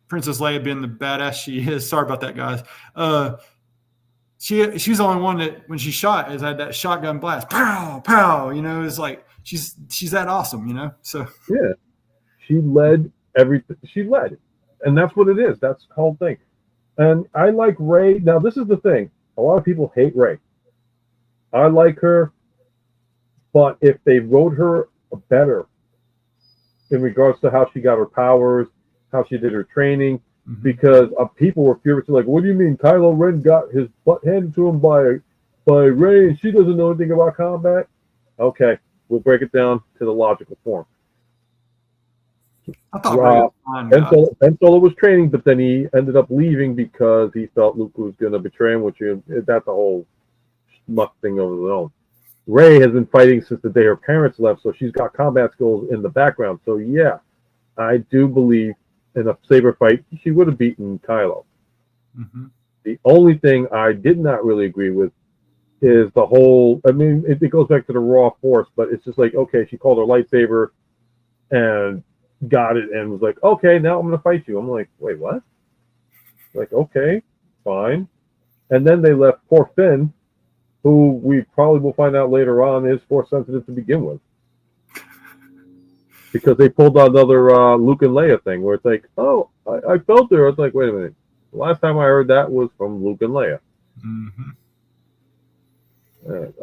Princess Leia being the badass she is. Sorry about that, guys. She's the only one that when she shot had that shotgun blast. Pow, pow. You know, it's like she's that awesome, you know. So yeah, she led everything. She led, and that's what it is. That's the whole thing. And I like Rey. Now, this is the thing. A lot of people hate Rey. I like her, but if they wrote her better in regards to how she got her powers, how she did her training, because people were furious. Like, what do you mean Kylo Ren got his butt handed to him by Rey and she doesn't know anything about combat? Okay, we'll break it down to the logical form. I thought Rey was fine, Ben Solo was training, but then he ended up leaving because he felt Luke was going to betray him, which that's a whole schmuck thing over the own. Rey has been fighting since the day her parents left, so she's got combat skills in the background. So yeah, I do believe in a saber fight she would have beaten Kylo. The only thing I did not really agree with is the whole. I mean, it goes back to the raw force, but it's just like, okay, she called her lightsaber and got it and was like, okay, now I'm going to fight you. I'm like, wait, what? Like, okay, fine. And then they left poor Finn, who we probably will find out later on is force sensitive to begin with. Because they pulled out another Luke and Leia thing where it's like, oh, I felt her. I was like, wait a minute. The last time I heard that was from Luke and Leia.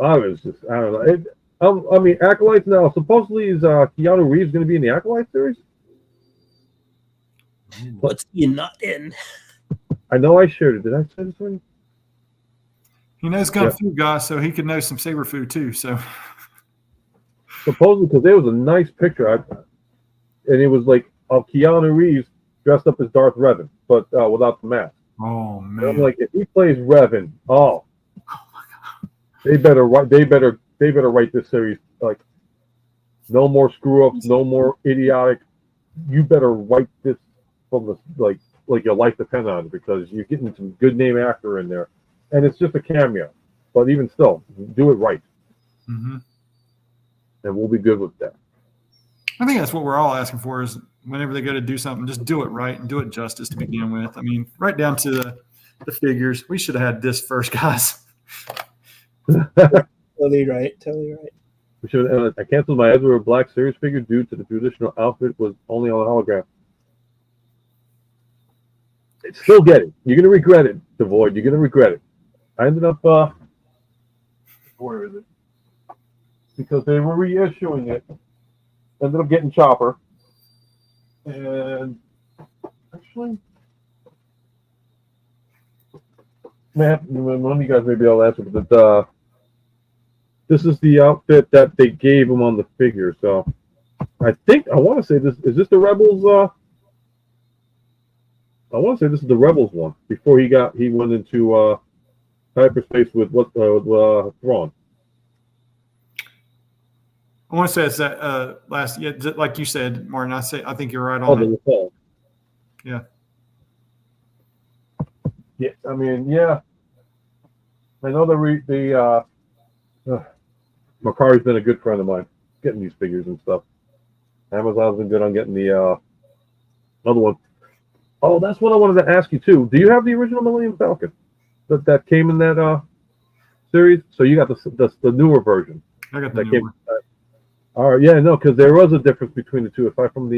I was just, I don't know. I mean, Acolytes now. Supposedly, is Keanu Reeves going to be in the Acolyte series? What's he not in? I know I shared it. Did I say this one? He knows Kung Fu guys, so he could know some saber food too. So supposedly, because there was a nice picture, and it was like of Keanu Reeves dressed up as Darth Revan, but without the mask. Oh man! And I'm like, if he plays Revan, oh my god, they better write this series like no more screw ups, no more idiotic. You better write this from the like your life depends on it, because you're getting some good name actor in there, and it's just a cameo, but even still, do it right, and we'll be good with that. I think that's what we're all asking for, is whenever they go to do something, just do it right and do it justice to begin with. I mean, right down to the figures. We should have had this first, guys. Totally right. We should. I canceled my Ezra Black series figure due to the traditional outfit was only on a hologram. It's still getting. You're gonna regret it, Devoid. You're gonna regret it. I ended up. Where is it? Because they were reissuing it. Ended up getting Chopper. And actually, man, one of you guys may be able to answer, but this is the outfit that they gave him on the figure. So I want to say this is this the Rebels. I want to say this is the Rebels one before he went into hyperspace with Thrawn. I want to say it's that last, like you said, Martin. I think you're right on it. Fall. Yeah. Yeah, I mean, yeah. I know the Makari's been a good friend of mine, getting these figures and stuff. Amazon's been good on getting the other one. Oh, that's what I wanted to ask you too. Do you have the original Millennium Falcon that came in that series? So you got the newer version. I got the newer one. All right, yeah, no, because there was a difference between the two. Aside from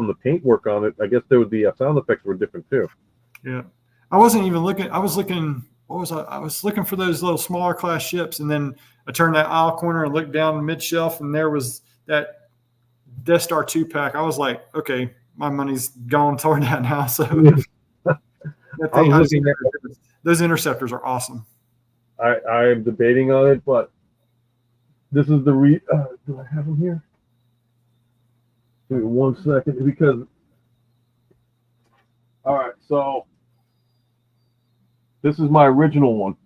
the paint work on it, I guess there would be sound effects were different too. Yeah, I wasn't even looking. I was looking. What was I was looking for those little smaller class ships, and then I turned that aisle corner and looked down mid shelf, and there was that Death Star 2-pack. I was like, okay, my money's gone toward that now. So those interceptors are awesome. I am debating on it, but this is the do I have them here? Give me 1 second, because all right, so this is my original one.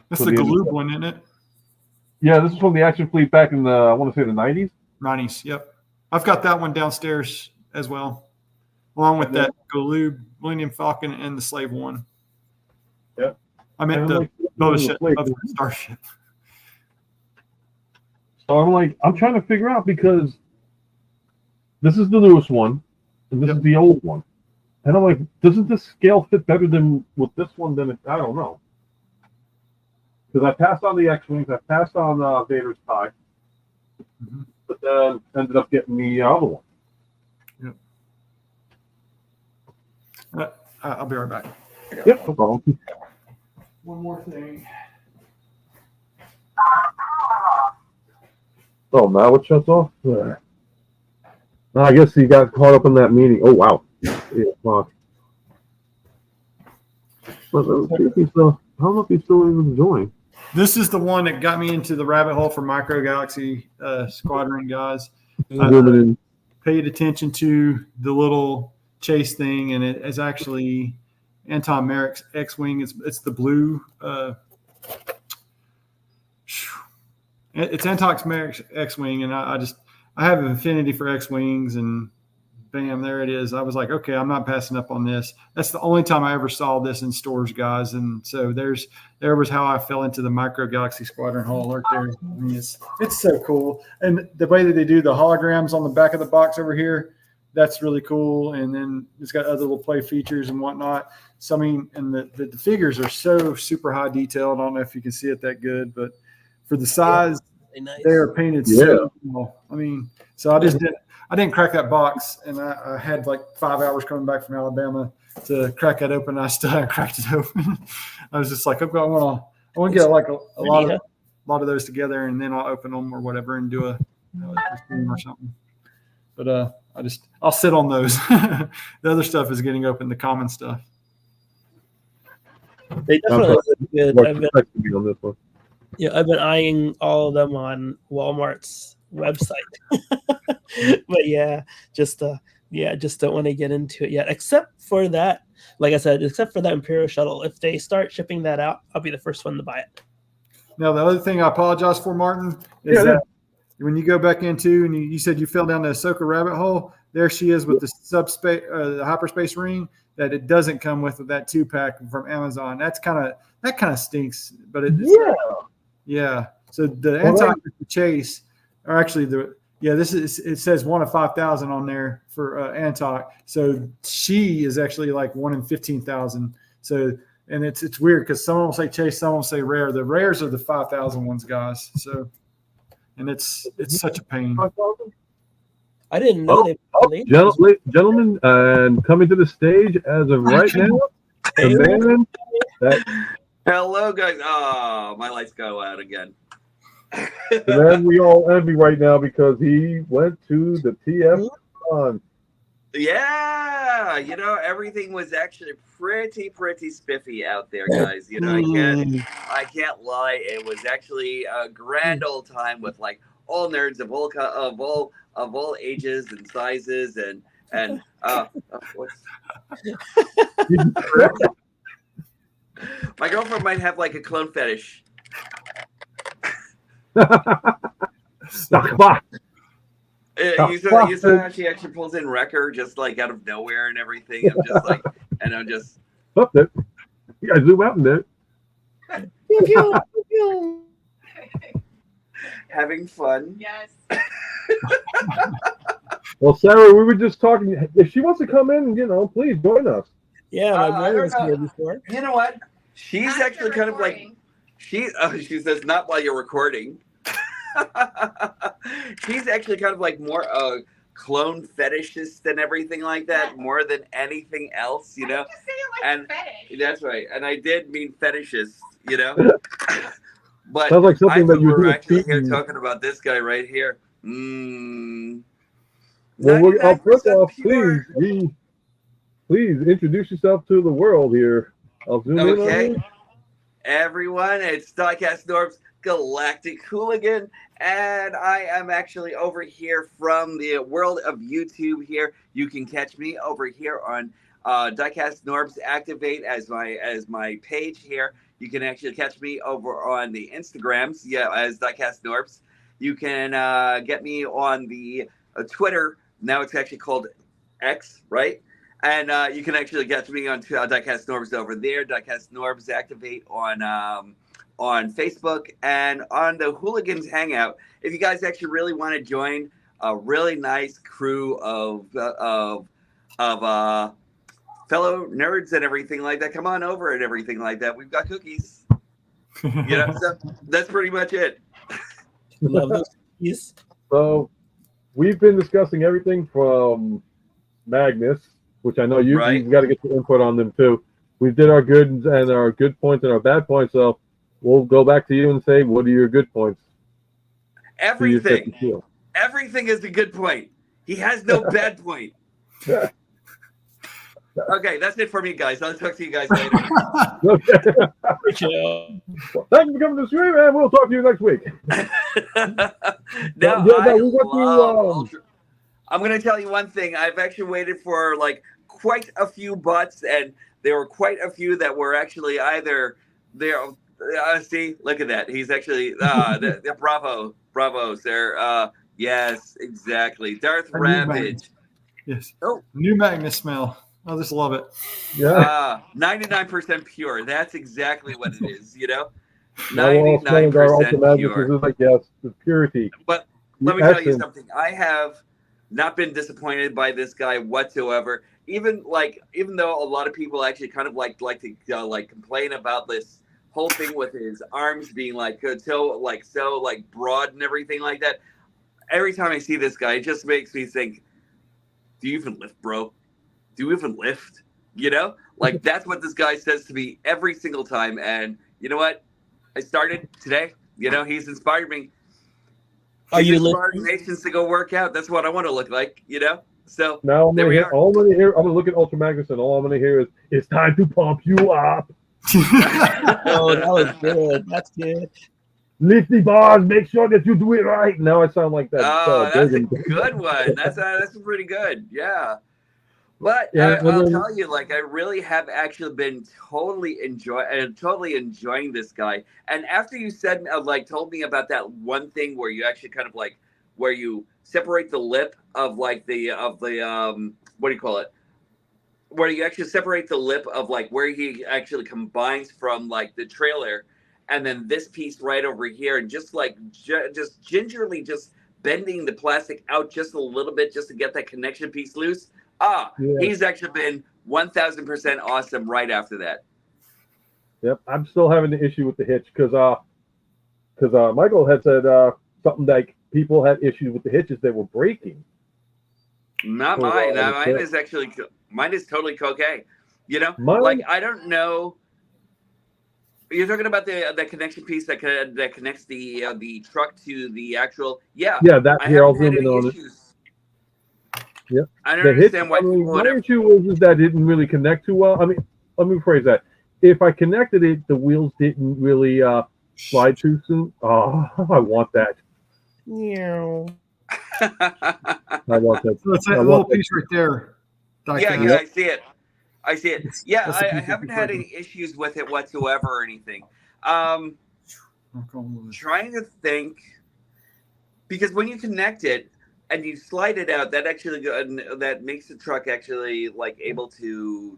That's the Galoob one, isn't it? Yeah, this is from the Action Fleet back in the, I want to say the 90s. 90s, yep. I've got that one downstairs as well, along with that Galoob, Millennium Falcon, and the Slave one. Yep. I meant the Starship. So I'm trying to figure out, because this is the newest one, and this is the old one. And I'm like, doesn't this scale fit better than with this one? I don't know. because I passed on the X-wings, I passed on Vader's tie, but then ended up getting the other one. Yep. I'll be right back. Yep, no problem. One more thing. Oh, now it shuts off? No, I guess he got caught up in that meeting. Oh, wow. 8 o'clock. But I don't know if he's still even joining. This is the one that got me into the rabbit hole for Micro Galaxy Squadron guys. Paid attention to the little chase thing, and it is actually Anton Merrick's X-wing. It's the blue. It's Anton Merrick's X-wing, and I have an affinity for X-wings, and bam, there it is. I was like, okay, I'm not passing up on this. That's the only time I ever saw this in stores, guys. And so there was how I fell into the Micro Galaxy Squadron hole right there. I mean, it's so cool. And the way that they do the holograms on the back of the box over here, that's really cool. And then it's got other little play features and whatnot. So, I mean, and the figures are so super high detailed. I don't know if you can see it that good, but for the size, nice. They are painted so small. I mean, so I didn't crack that box, and I had like 5 hours coming back from Alabama to crack that open. I still haven't cracked it open. I was just like, okay, I want to get like a lot of those together, and then I'll open them or whatever and do a stream or something. But I'll sit on those. The other stuff is getting open, the common stuff. They definitely look good. On this one. Yeah, I've been eyeing all of them on Walmart's website. But just don't want to get into it yet. Except for that, like I said, except for that Imperial shuttle. If they start shipping that out, I'll be the first one to buy it. Now, the other thing I apologize for, Martin, is that when you go back into and you said you fell down the Ahsoka rabbit hole, there she is with the the hyperspace ring that it doesn't come with that 2-pack from Amazon. That kind of stinks. But So the Anton Chase are actually it says 1 of 5,000 on there for Antok. So she is actually like 1 in 15,000. So, and it's weird because someone will say Chase, someone will say rare. The rares are the 5,000 ones, guys. So, and it's such a pain. I didn't know gentlemen, and coming to the stage as of right now, the man Hello, guys. Oh, my lights go out again. the man we all envy right now because he went to the TF1. Yeah, everything was actually pretty spiffy out there, guys. I can't lie. It was actually a grand old time with like all nerds of all ages and sizes and my girlfriend might have like a clone fetish. You saw how she actually pulls in Wrecker just like out of nowhere and everything. I'm just up there. You gotta zoom out in there. Having fun. Yes. Well, Sarah, we were just talking. If she wants to come in, please join us. Yeah, my brother was here before. You know what? She's actually kind of like she says not while you're recording. She's actually kind of like more clone fetishist and everything like that, more than anything else, Just say it like and fetish. That's right. And I did mean fetishist, But sounds like something that we're actually here talking about this guy right here. Well, first off, please introduce yourself to the world here. I'll zoom in on you. Everyone, it's Diecast Norb's Galactic Hooligan, and I am actually over here from the world of YouTube here. You can catch me over here on Diecast Norbs Activate as my page here. You can actually catch me over on the Instagrams, as Diecast Norbs. You can get me on the Twitter. Now it's actually called X, right? And you can actually get me on Diecast Norbs over there. Diecast Norbs Activate on Facebook and on the Hooligans Hangout. If you guys actually really want to join a really nice crew of fellow nerds and everything like that, come on over and everything like that. We've got cookies. You know, so that's pretty much it. Love those cookies. So we've been discussing everything from Magnus, which I know you've got to get your input on them too. We did our good and our good points and our bad points, so we'll go back to you and say, what are your good points? Everything. Everything is a good point. He has no bad point. Okay, that's it for me, guys. I'll talk to you guys later. Okay. Well, thank you for coming to the stream, and we'll talk to you next week. I'm going to tell you one thing. I've actually waited for like quite a few butts, and there were quite a few that were actually either there. See, look at that. He's actually they're bravos. They're yes, exactly. Darth Ravage. Yes. Oh, new Magnus smell. I just love it. Yeah. 99% pure. That's exactly what it is. You know, 99% pure. Like, yes, the purity. But let me tell you something. I have not been disappointed by this guy whatsoever. Even though a lot of people actually kind of like to complain about this whole thing with his arms being so broad and everything like that. Every time I see this guy, it just makes me think, do you even lift, bro? Do you even lift? You know, like that's what this guy says to me every single time. And you know what? I started today. You know, he's inspired me. Are you inspired nations to go work out? That's what I want to look like. You know. So now I'm gonna look at Ultra Magnus, and all I'm gonna hear is, "It's time to pump you up." Oh, that was good. That's good. Lift the bars. Make sure that you do it right. Now I sound like that. That's a good one. That's pretty good. Yeah. But I'll tell you, like, I really have actually been totally enjoying this guy. And after you said, told me about that one thing where you actually kind of where you separate the lip of what do you call it? Where you actually separate the lip of where he actually combines from the trailer, and then this piece right over here, and just just gingerly just bending the plastic out just a little bit just to get that connection piece loose. He's actually been 1,000% awesome right after that. Yep, I'm still having the issue with the hitch because Michael had said something like people had issues with the hitches that were breaking. Not mine. Mine is totally okay. You know, I don't know. You're talking about the connection piece that connects the truck to the actual. Yeah. That I here I'll haven't had zoom in any on issues. it. Yep. I don't understand why people my issue was that it didn't really connect too well. I mean, let me rephrase that. If I connected it, the wheels didn't really slide too soon. Oh, I want that. Yeah. I want that. So it's that little piece right there. Yeah, I see it. Yeah, I haven't had any issues with it whatsoever or anything. Trying to think, because when you connect it and you slide it out, that actually that makes the truck actually able to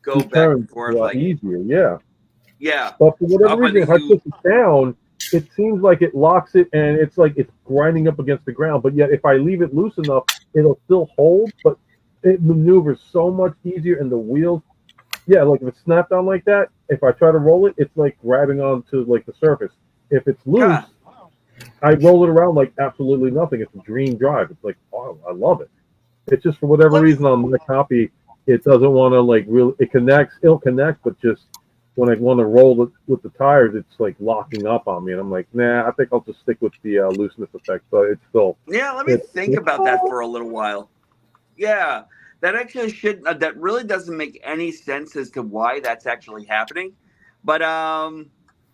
go back and forth easier. Yeah. Yeah. But for whatever reason, if I push it down, it seems like it locks it, and it's it's grinding up against the ground. But yet, if I leave it loose enough, it'll still hold. But it maneuvers so much easier, and the wheels, if it's snapped on like that, if I try to roll it, it's grabbing onto the surface. If it's loose, I roll it around like absolutely nothing. It's a dream drive. It's oh, I love it. It's just for whatever reason on my copy, it doesn't want to really. It connects, it'll connect, but just when I want to roll it with the tires, it's locking up on me, and I'm nah. I think I'll just stick with the looseness effect. But it's still. Yeah, let me think about that for a little while. Yeah, that actually that really doesn't make any sense as to why that's actually happening. But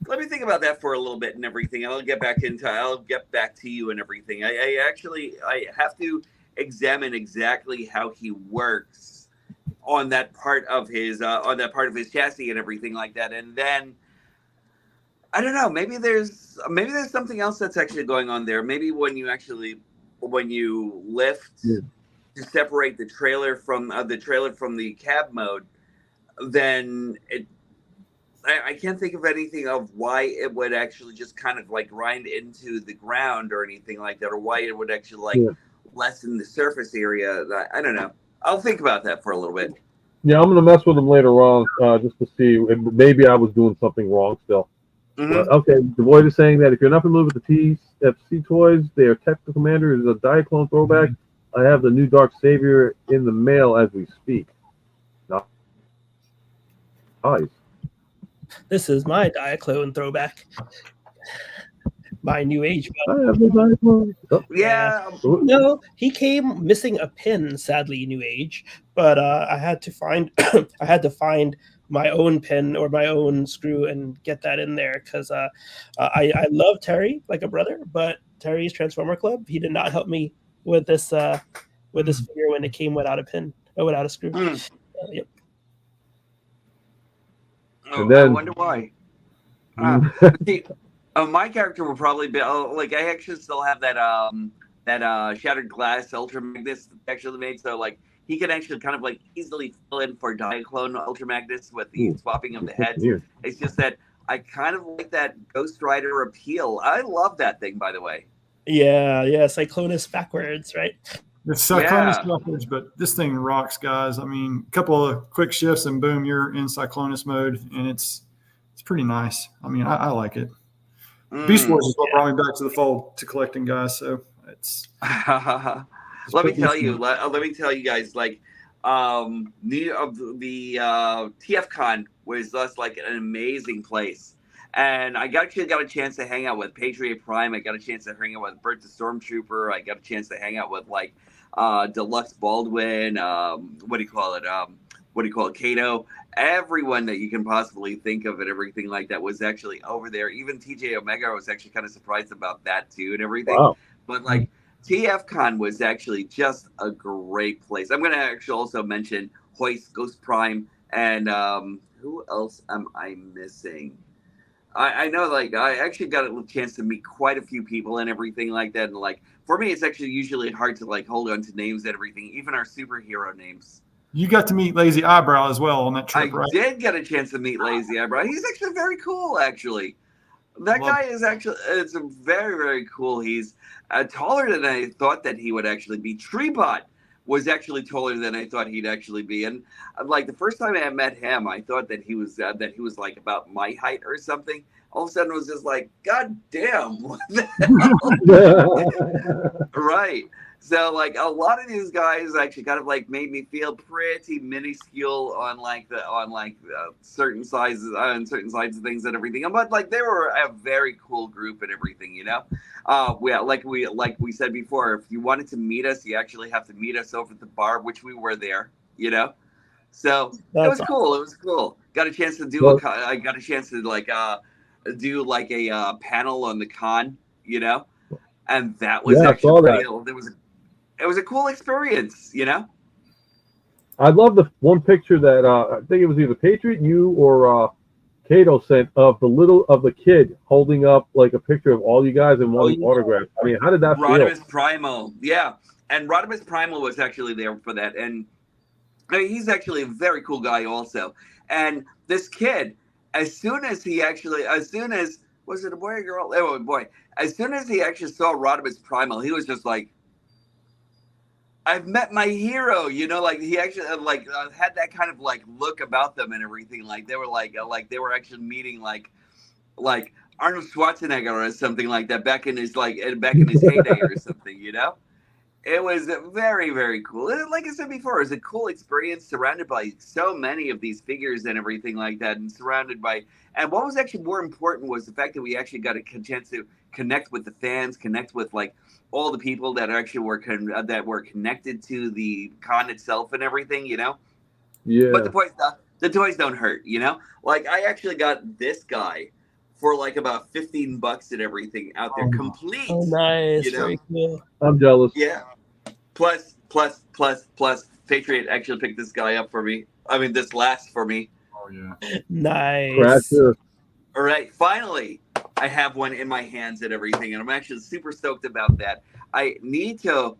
let me think about that for a little bit and everything. I'll get back to you and everything. I have to examine exactly how he works on that part of his chassis and everything like that. And then I don't know, maybe there's something else that's actually going on there. Maybe when you lift to separate the trailer from the cab mode, then I can't think of anything of why it would actually just kind of grind into the ground or anything like that, or why it would actually lessen the surface area. I don't know. I'll think about that for a little bit. Yeah, I'm gonna mess with them later on just to see. Maybe I was doing something wrong still. Okay, the Void is saying that if you're not familiar with the TFC toys, their Technical Commander is a Diaclone throwback. I have the new Dark Savior in the mail as we speak. Nice. This is my Diaclone throwback. My new age. I have the Diaclone. Oh. Yeah. No, he came missing a pin, sadly, new age. But I had to find my own pin or my own screw and get that in there because I love Terry like a brother, but Terry's Transformer Club, he did not help me with this figure when it came without a pin or without a screw. Yep. Oh, I wonder why. My character will probably be like I actually still have that shattered glass Ultra Magnus actually made, so like he can actually kind of like easily fill in for Diaclone Ultra Magnus with the swapping of the heads. It's just that I kind of like that Ghost Rider appeal. I love that thing, by the way. Yeah, Cyclonus backwards, right? It's Cyclonus backwards, but this thing rocks, guys. I mean, a couple of quick shifts and boom, you're in Cyclonus mode, and it's pretty nice. I mean, I like it. Beast Wars is what brought me back to the fold to collecting, guys. So it's. Let me tell you guys, like, the TFCon was just like an amazing place, and I actually got a chance to hang out with Patriot Prime. I got a chance to hang out with Bert the Stormtrooper. I got a chance to hang out with like Deluxe Baldwin. What do you call it, Kato? Everyone that you can possibly think of and everything like that was actually over there. Even TJ Omega, I was actually kind of surprised about that too and everything. Wow. But like TFCon was actually just a great place. I'm going to actually also mention Hoist, Ghost Prime, and who else am I missing? I know, like, I actually got a chance to meet quite a few people and everything like that. And like, for me, it's actually usually hard to like hold on to names and everything, even our superhero names. You got to meet Lazy Eyebrow as well on that trip, right? I did get a chance to meet Lazy Eyebrow. He's actually very cool, actually. That guy is actually, it's very, very cool. He's taller than I thought that he would actually be. Treebot was actually taller than I thought he'd actually be. And like the first time I met him, I thought that he was like about my height or something. All of a sudden it was just like, God damn, what the hell? Right. So like a lot of these guys actually kind of like made me feel pretty minuscule on certain sizes and certain sides of things and everything. But like they were a very cool group and everything, you know. Like we said before, if you wanted to meet us, you actually have to meet us over at the bar, which we were there, you know. So it was cool. It was cool. Got a chance to do I got a chance to like do like a panel on the con, you know, and that was actually pretty cool. It was a cool experience, you know. I love the one picture that I think it was either Patriot, you, or Kato sent of the kid holding up like a picture of all you guys and one autograph. I mean, how did that feel? Rodimus Primal, yeah, and Rodimus Primal was actually there for that, and I mean, he's actually a very cool guy also. And this kid, as soon as was it a boy or girl? Oh, a boy. As soon as he actually saw Rodimus Primal, he was just like, I've met my hero, you know, like he actually had that kind of like look about them and everything. Like they were they were actually meeting like Arnold Schwarzenegger or something like that back in his heyday or something, you know. It was very, very cool. And like I said before, it was a cool experience surrounded by so many of these figures and everything like that, and and what was actually more important was the fact that we actually got a chance to connect with the fans, connect with like all the people that actually were connected to the con itself and everything, you know. Yeah. But the toys don't hurt, you know. Like I actually got this guy for like about $15 and everything out there, complete. Oh, nice. You know? Very cool. I'm jealous. Yeah. Plus, Patriot actually picked this guy up for me. I mean, this last for me. Oh yeah. Nice. All right, finally, I have one in my hands and everything, and I'm actually super stoked about that. I need to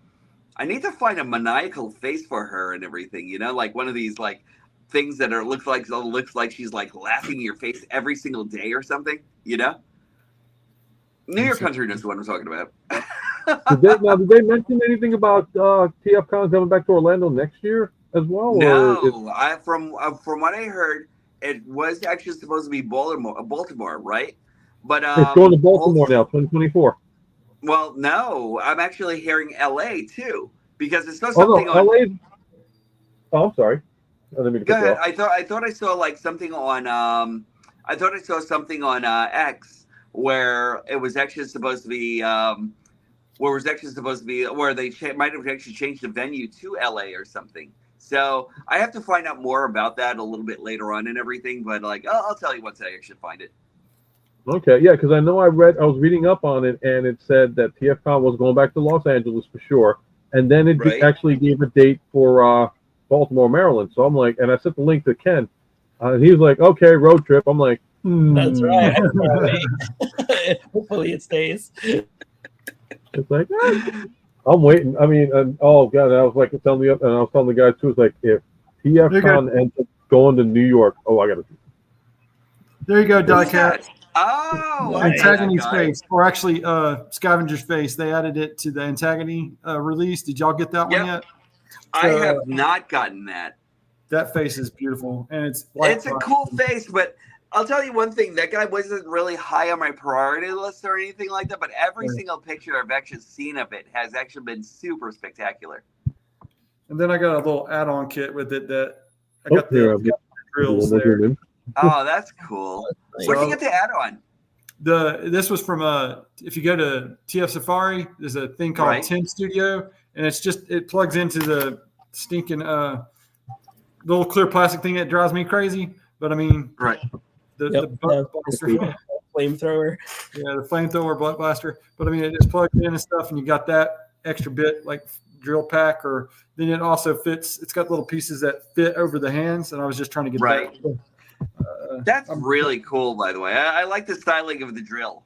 find a maniacal face for her and everything. You know, like one of these like things that looks like she's like laughing in your face every single day or something. You know, New York Country knows what I'm talking about. Did they mention anything about TFCon coming back to Orlando next year as well? No, from what I heard, it was actually supposed to be Baltimore, right? But It's going to Baltimore now, 2024. Well, no, I'm actually hearing LA too, because it's Oh something no, on. LA. Oh, I'm sorry. I didn't mean to Go cut you ahead. off. I thought I saw like something on. I thought I saw something on X where it was actually supposed to be. Where it was actually supposed to be where they might have actually changed the venue to LA or something. So I have to find out more about that a little bit later on and everything. But like, I'll tell you once I actually find it. Okay, yeah, because I know I was reading up on it, and it said that TFCon was going back to Los Angeles for sure, and then it Right. actually gave a date for Baltimore, Maryland. So I'm like, and I sent the link to Ken, and he was like, okay, road trip. I'm like, That's right. Hopefully it stays. It's like, I'm waiting. I mean, and oh god, I was like telling the and I was telling the guys too. It's like if TFCon ends up going to New York, oh, I got to. There you go, Who's Diecast. that? Oh, I know that Antagony's guy. face, or actually Scavenger's face. They added it to the Antagony release. Did y'all get that one yet? I have not gotten that. That face is beautiful, and it's a cool face, but I'll tell you one thing. That guy wasn't really high on my priority list or anything like that, but every single picture I've actually seen of it has actually been super spectacular. And then I got a little add-on kit with it that I got Here, the drills there. Oh, that's cool. Where'd you get the add-on? This was from if you go to TF Safari, there's a thing called Tim Studio, and it plugs into the stinking little clear plastic thing that drives me crazy. But I mean, the flamethrower. Yeah, the flamethrower butt blaster. But I mean, it just plugs in and stuff, and you got that extra bit like drill pack, or then it also fits. It's got little pieces that fit over the hands, and I was just trying to get that. That's really cool, by the way. I like the styling of the drill.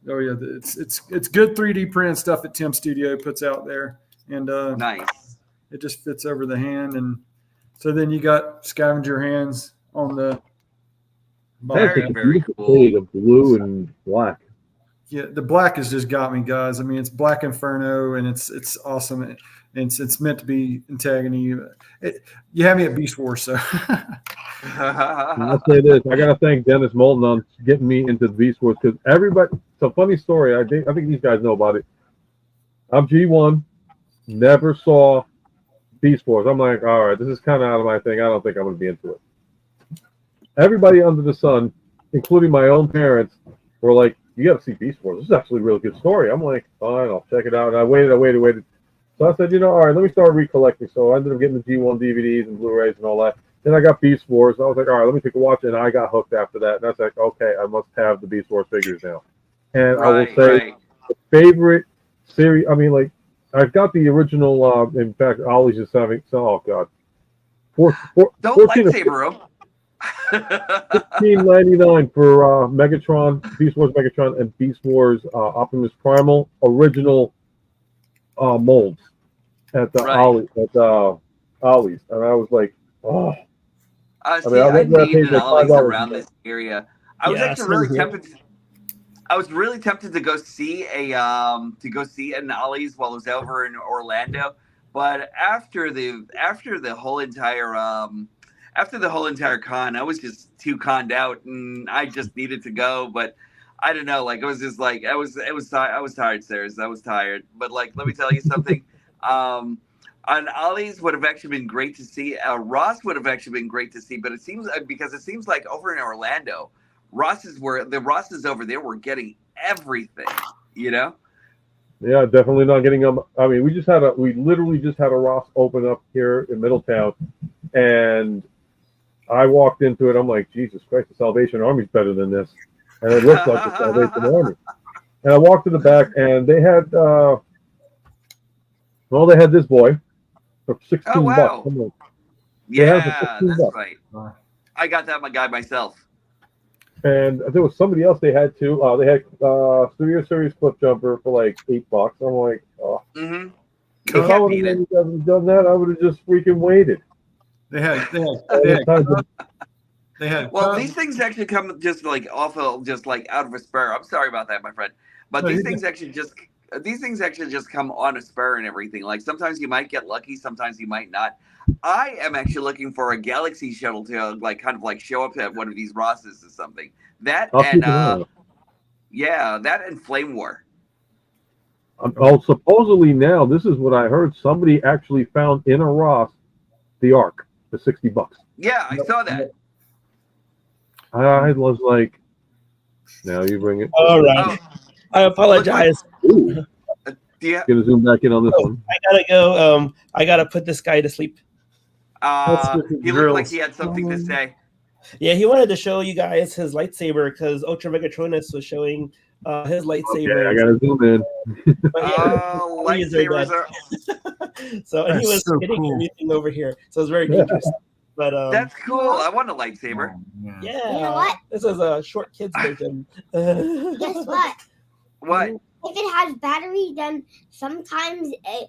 Oh yeah, it's good 3D printed stuff that Tim Studio puts out there, and nice. It just fits over the hand, and so then you got scavenger hands on the. Very cool. Shade of blue and black. Yeah, the black has just got me, guys. I mean, it's Black Inferno, and it's awesome. And it's meant to be Antagony. You have me at Beast Wars, so. I'll say this: I gotta thank Dennis Moulton on getting me into Beast Wars, because everybody. It's a funny story. I think these guys know about it. I'm G1, never saw Beast Wars. I'm like, all right, this is kind of out of my thing. I don't think I'm gonna be into it. Everybody under the sun, including my own parents, were like, you got to see Beast Wars. This is actually a really good story. I'm like, fine, I'll check it out. And I waited. So I said, all right, let me start recollecting. So I ended up getting the G1 DVDs and Blu-rays and all that. Then I got Beast Wars. I was like, all right, let me take a watch. And I got hooked after that. And I was like, okay, I must have the Beast Wars figures now. And I will say, the favorite series, I mean, like, I've got the original, in fact, Ollie's just having, oh, God. Don't lightsaber them. $15.99 for Megatron, Beast Wars Megatron, and Beast Wars Optimus Primal original molds at the Ollie's, and I was like, oh. I need an Ollie's around this area. I was actually really tempted. I was really tempted to go see an Ollie's while I was over in Orlando, but after the whole entire con, I was just too conned out, and I just needed to go. But I don't know, like it was just like I was tired, Sarahs. I was tired. But like, let me tell you something. On Ollie's would have actually been great to see. Ross would have actually been great to see. But it seems like over in Orlando, Rosses over there were getting everything. Yeah, definitely not getting them. I mean, we literally just had a Ross open up here in Middletown, and I walked into it. I'm like, Jesus Christ, the Salvation Army's better than this. And it looked like the Salvation Army. And I walked to the back, and they had, they had this boy for $16. Oh, wow. Like, yeah, that's right. I got that guy myself. And there was somebody else they had too. They had Studio Series Flip Jumper for like $8. I'm like, oh. Mm-hmm. If I would have done that, I would have just freaking waited. They had. Well, these things actually come just like out of a spur. I'm sorry about that, my friend. But these things actually just come on a spur and everything. Like sometimes you might get lucky, sometimes you might not. I am actually looking for a Galaxy shuttle to kind of show up at one of these Rosses or something. That Yeah, that and Flame War. Oh, supposedly now, this is what I heard. Somebody actually found in a Ross the Ark for $60. Yeah, I saw that. I was like, now you bring it. All right. Oh, I apologize. Ooh, yeah. gonna zoom back in on this one. I gotta go. I gotta put this guy to sleep. He looked like he had something to say. Yeah, he wanted to show you guys his lightsaber because Ultra Megatronus was showing his lightsaber. Okay, I gotta zoom in. Lightsabers are. So and he was so hitting cool. everything over here, so it's very dangerous. But That's cool. I want a lightsaber. yeah, You know what? this is a short kids version. Guess what? What? If it has battery, then sometimes if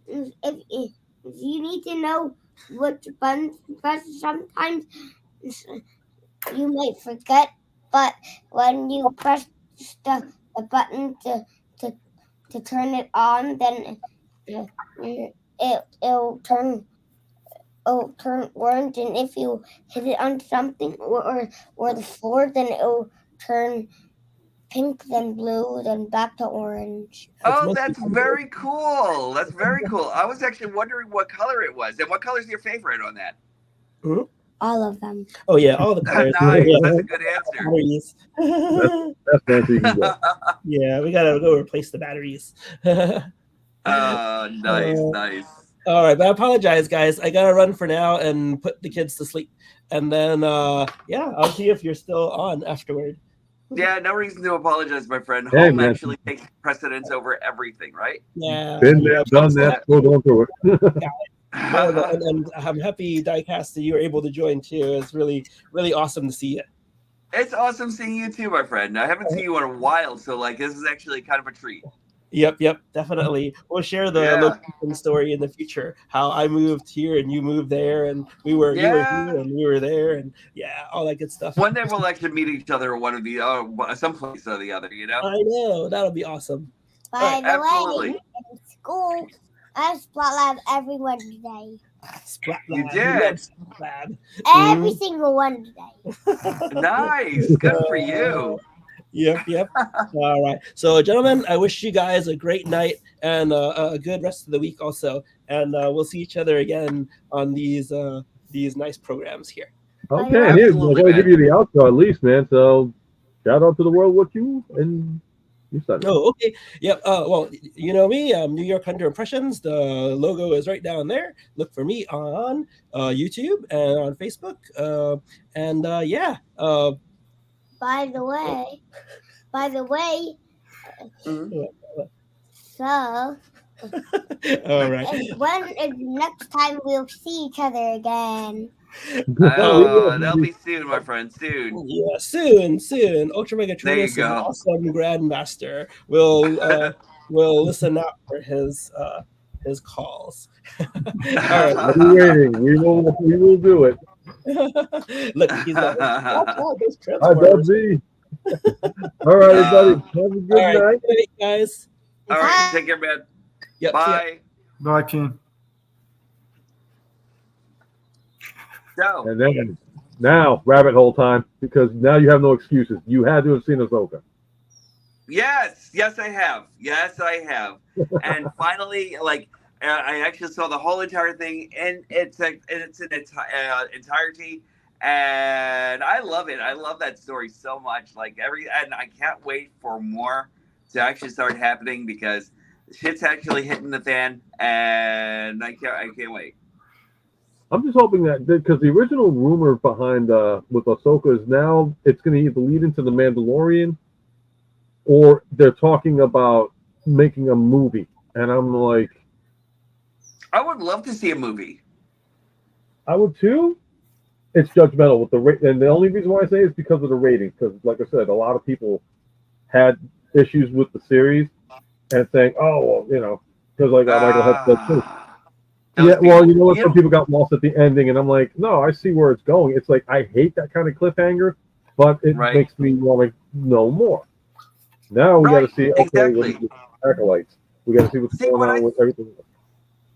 you need to know which buttons to press, sometimes you might forget. But when you press the button to turn it on, then it'll turn orange, and if you hit it on something or the floor, then it'll turn pink, then blue, then back to orange. Oh, that's very cool. That's very cool. I was actually wondering what color it was. And what color is your favorite on that? All of them. Oh yeah, all the colors. Nice. Yeah. That's a good answer. Batteries. That's fancy. You can go. Yeah, we gotta go replace the batteries. Nice. All right, but I apologize, guys. I gotta run for now and put the kids to sleep, and then yeah, I'll see if you're still on afterward. Yeah, no reason to apologize, my friend. Hey, Home man. actually takes precedence over everything, right? Yeah, Been there, done that. Hold on to it. and I'm happy, Diecast, that you were able to join too. It's really, really awesome to see you. It's awesome seeing you too, my friend. I haven't seen you in a while, so like this is actually kind of a treat. Yep, definitely. We'll share the location story in the future. How I moved here and you moved there, and you were here and we were there, and all that good stuff. One day we'll actually meet each other one of the someplace or the other, you know. I know that'll be awesome. By the absolutely. way, in school, I have Splat Lab every Wednesday. Splat You Lab. did. love Splat Lab. Every single Wednesday. Nice, good for you. Yep. All right. So, gentlemen, I wish you guys a great night and a good rest of the week also. And we'll see each other again on these nice programs here. Okay, and here, Absolutely, I'm gonna man. give you the outro at least, man. So, shout out to the world, what you and you said. Oh, okay. Yep. Well, you know me. New York Hunter Impressions. The logo is right down there. Look for me on YouTube and on Facebook. By the way, so All right. when next time we'll see each other again? That'll be soon, my friend. Soon. Yeah, soon. Ultra Megatronus There you is go. awesome Grandmaster. We'll listen out for his calls. All right. I'll be waiting. We will do it. Look, he's like, those Hi, Transformers. Dubsy. All right, everybody. Have a good All right, night. good night, guys. All right, take care, man. Yep, see ya. Bye. Bye, Ken. So, And then now rabbit hole time, because now you have no excuses. You had to have seen Ahsoka. yes, I have. And finally, like, I actually saw the whole entire thing in its entirety, and I love it. I love that story so much. And I can't wait for more to actually start happening because shit's actually hitting the fan, and I can't wait. I'm just hoping that because the original rumor behind with Ahsoka is now it's going to either lead into the Mandalorian, or they're talking about making a movie, and I'm like, I would love to see a movie. I would too. It's judgmental with the rate, and the only reason why I say it is because of the ratings. Because, like I said, a lot of people had issues with the series and saying, "Oh, well, you know," because Michael had said too. Yeah, well, you know what? Some people got lost at the ending, and I'm like, no, I see where it's going. It's like I hate that kind of cliffhanger, but it makes me want to know more. Now we got to see. Okay, exactly. what acolytes. We got to see what's going on with everything.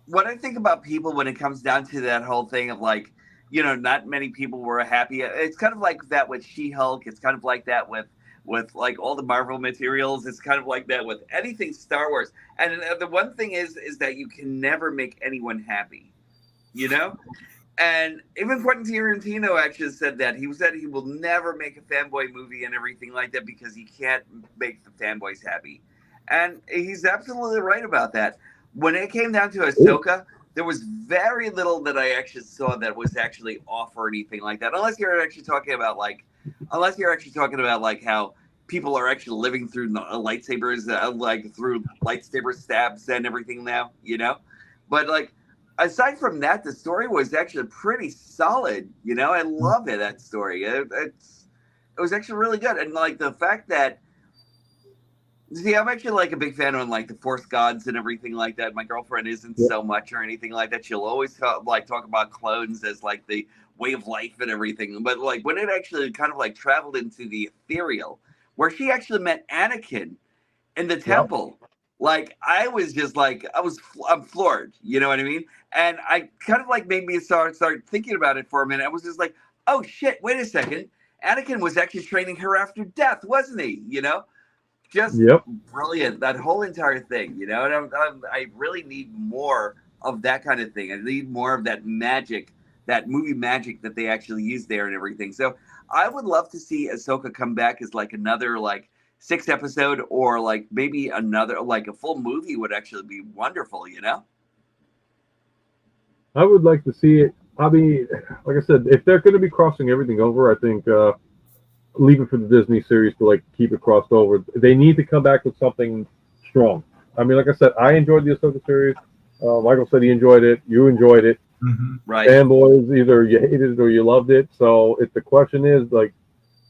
What I think about people when it comes down to that whole thing of like, you know, not many people were happy. It's kind of like that with She-Hulk. It's kind of like that with with like all the Marvel materials. It's kind of like that with anything Star Wars. And the one thing is that you can never make anyone happy, you know? And even Quentin Tarantino actually said that. He said he will never make a fanboy movie and everything like that because he can't make the fanboys happy. And he's absolutely right about that. When it came down to Ahsoka, there was very little that I actually saw that was actually off or anything like that. Unless you're actually talking about like how people are actually living through lightsabers, like through lightsaber stabs and everything now, you know? But like, aside from that, the story was actually pretty solid. You know, I love it. That story. It was actually really good. And like the fact that, see, I'm actually like a big fan of like the Force gods and everything like that. My girlfriend isn't so much or anything like that. She'll always talk about clones as like the way of life and everything. But like when it actually kind of like traveled into the ethereal, where she actually met Anakin in the temple. Like I was just like I'm floored, you know what I mean? And I kind of like made me start thinking about it for a minute. I was just like, oh shit, wait a second. Anakin was actually training her after death, wasn't he? You know, just brilliant. That whole entire thing, you know. And I really need more of that kind of thing. I need more of that magic, that movie magic that they actually use there and everything. So I would love to see Ahsoka come back as like another like 6 episode or like maybe another like a full movie would actually be wonderful, you know? I would like to see it. I mean, like I said, if they're going to be crossing everything over, I think leave it for the Disney series to like keep it crossed over. They need to come back with something strong. I mean, like I said, I enjoyed the Ahsoka series. Michael said he enjoyed it. You enjoyed it. Mm-hmm. Right. Fanboys, either you hated it or you loved it. So if the question is like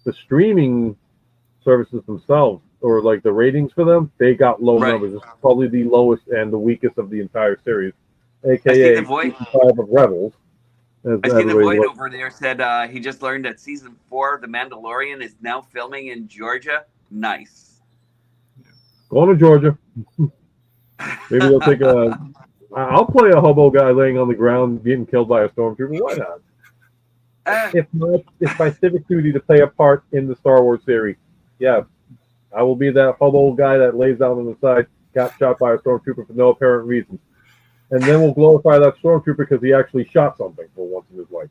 the streaming services themselves or like the ratings for them, they got low numbers. It's probably the lowest and the weakest of the entire series, aka the voice of Rebels. I see the void over there said he just learned that season 4 of The Mandalorian is now filming in Georgia. Nice. Going to Georgia. Maybe they'll take a. I'll play a hobo guy laying on the ground getting killed by a stormtrooper. Why not? It's my civic duty to play a part in the Star Wars series. Yeah, I will be that hobo guy that lays down on the side, got shot by a stormtrooper for no apparent reason. And then we'll glorify that stormtrooper because he actually shot something for once in his life.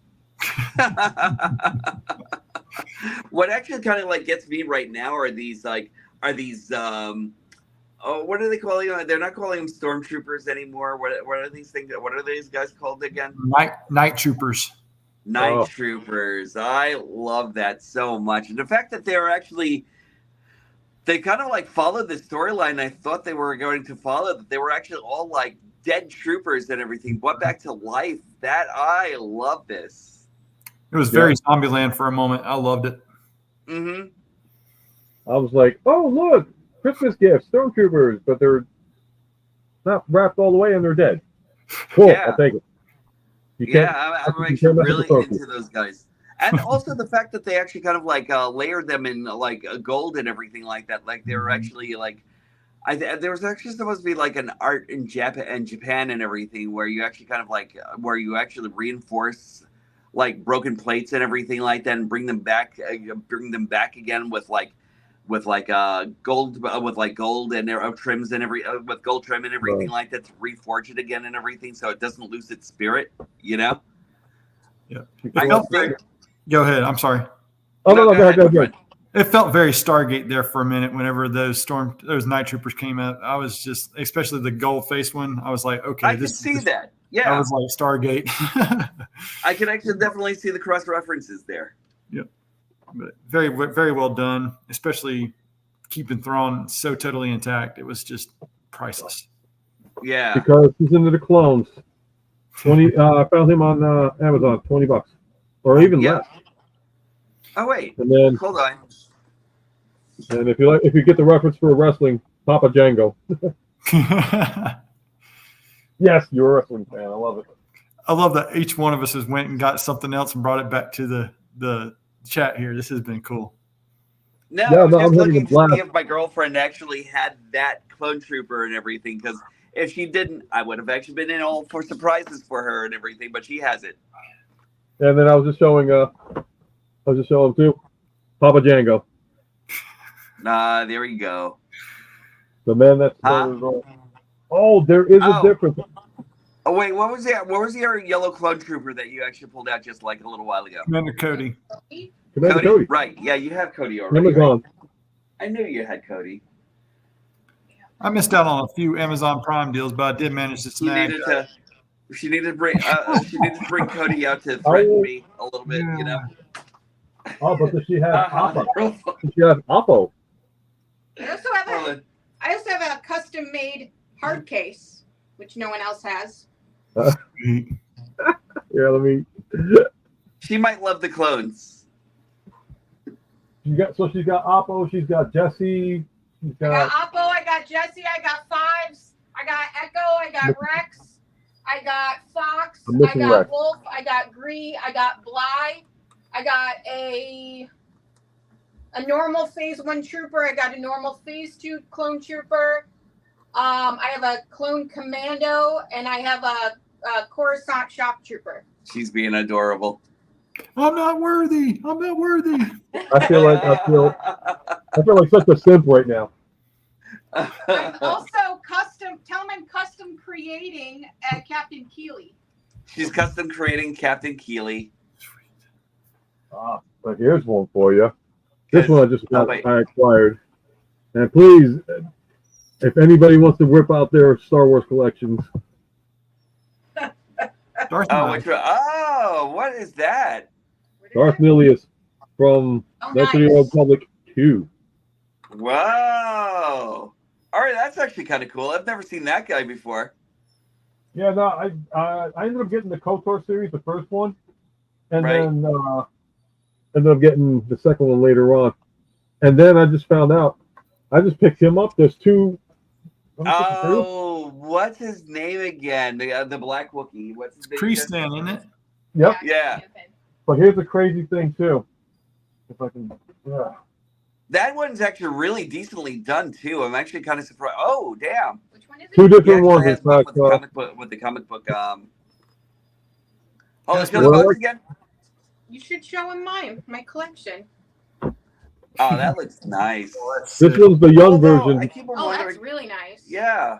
What actually kind of like gets me right now are these what are they calling them? They're not calling them stormtroopers anymore. What are these things? What are these guys called again? Night troopers. Night troopers. I love that so much. And the fact that they kind of like followed the storyline I thought they were going to follow, that they were actually all like dead troopers and everything brought back to life. That I love this. It was very Zombieland for a moment. I loved it. Mm-hmm. I was like, oh, look, Christmas gifts, stormtroopers, but they're not wrapped all the way and they're dead. Cool, I'll take it. I'm actually really into those guys. And also the fact that they actually kind of like layered them in like gold and everything like that. Like they were actually like, there was actually supposed to be like an art in Japan and everything where you actually kind of like where you actually reinforce like broken plates and everything like that and bring them back again with gold and arrow trims and with gold trim and everything like that to reforge it again and everything so it doesn't lose its spirit, you know? Yeah. Go ahead. I'm sorry. Oh, no, go ahead. It felt very Stargate there for a minute whenever those night troopers came out. I was just, especially the gold face one, I was like, okay. I can see that. Yeah. I was like Stargate. I can actually definitely see the cross references there. Yep. But very, very well done, especially keeping Thrawn so totally intact. It was just priceless. Yeah. Because he's into the clones. I found him on Amazon, $20 or even less. Oh wait, and then, hold on. And if you get the reference for wrestling, Papa Django. Yes, you're a wrestling fan. I love it. I love that each one of us has went and got something else and brought it back to the chat here. This has been cool. No, I was just looking to see if my girlfriend actually had that clone trooper and everything. Because if she didn't, I would have actually been in all for surprises for her and everything. But she has it. And then I was just showing too, Papa Django. Nah, there we go. The man that's Oh, there is a difference. Oh wait, what was that? What was your yellow clone trooper that you actually pulled out just like a little while ago? Commander Cody. Commander Cody. Right. Yeah, you have Cody already. Amazon. Right? I knew you had Cody. I missed out on a few Amazon Prime deals, but I did manage to snag. She needed to bring Cody out to threaten me a little bit, you know. Oh, but does she have Oppo? Does she have Oppo? I also have a custom-made hard case, which no one else has. Yeah, let me. She might love the clones. She's got Oppo. She's got Jesse. I got Oppo. I got Jesse. I got Fives. I got Echo. I got Rex. I got Fox. I got Rex. Wolf. I got Gree. I got Bly. I got a normal phase 1 trooper. I got a normal phase 2 clone trooper. I have a clone commando, and I have a Coruscant shock trooper. She's being adorable. I'm not worthy. I'm not worthy. I feel like such a simp right now. I'm also custom creating Captain Keeley. She's custom creating Captain Keeley. But here's one for you. This one I acquired. And please, if anybody wants to whip out their Star Wars collections. What is that? Darth Nihilus from Knights of the Old Republic 2. Wow. All right, that's actually kind of cool. I've never seen that guy before. Yeah, no, I ended up getting the KOTOR series, the first one, and then ended up getting the second one later on. And then I just found out, I just picked him up. There's two. Oh, what's his name again? The Black Wookiee. What's his name? Priestman, isn't it? Yep. Yeah. But here's the crazy thing too. If I can. Yeah. That one's actually really decently done too. I'm actually kind of surprised. Oh, damn! Which one is it? Two different ones. With the comic book. Oh, show the box again. You should show him my collection. Oh, that looks nice. This one's the young version. That's really nice. Yeah.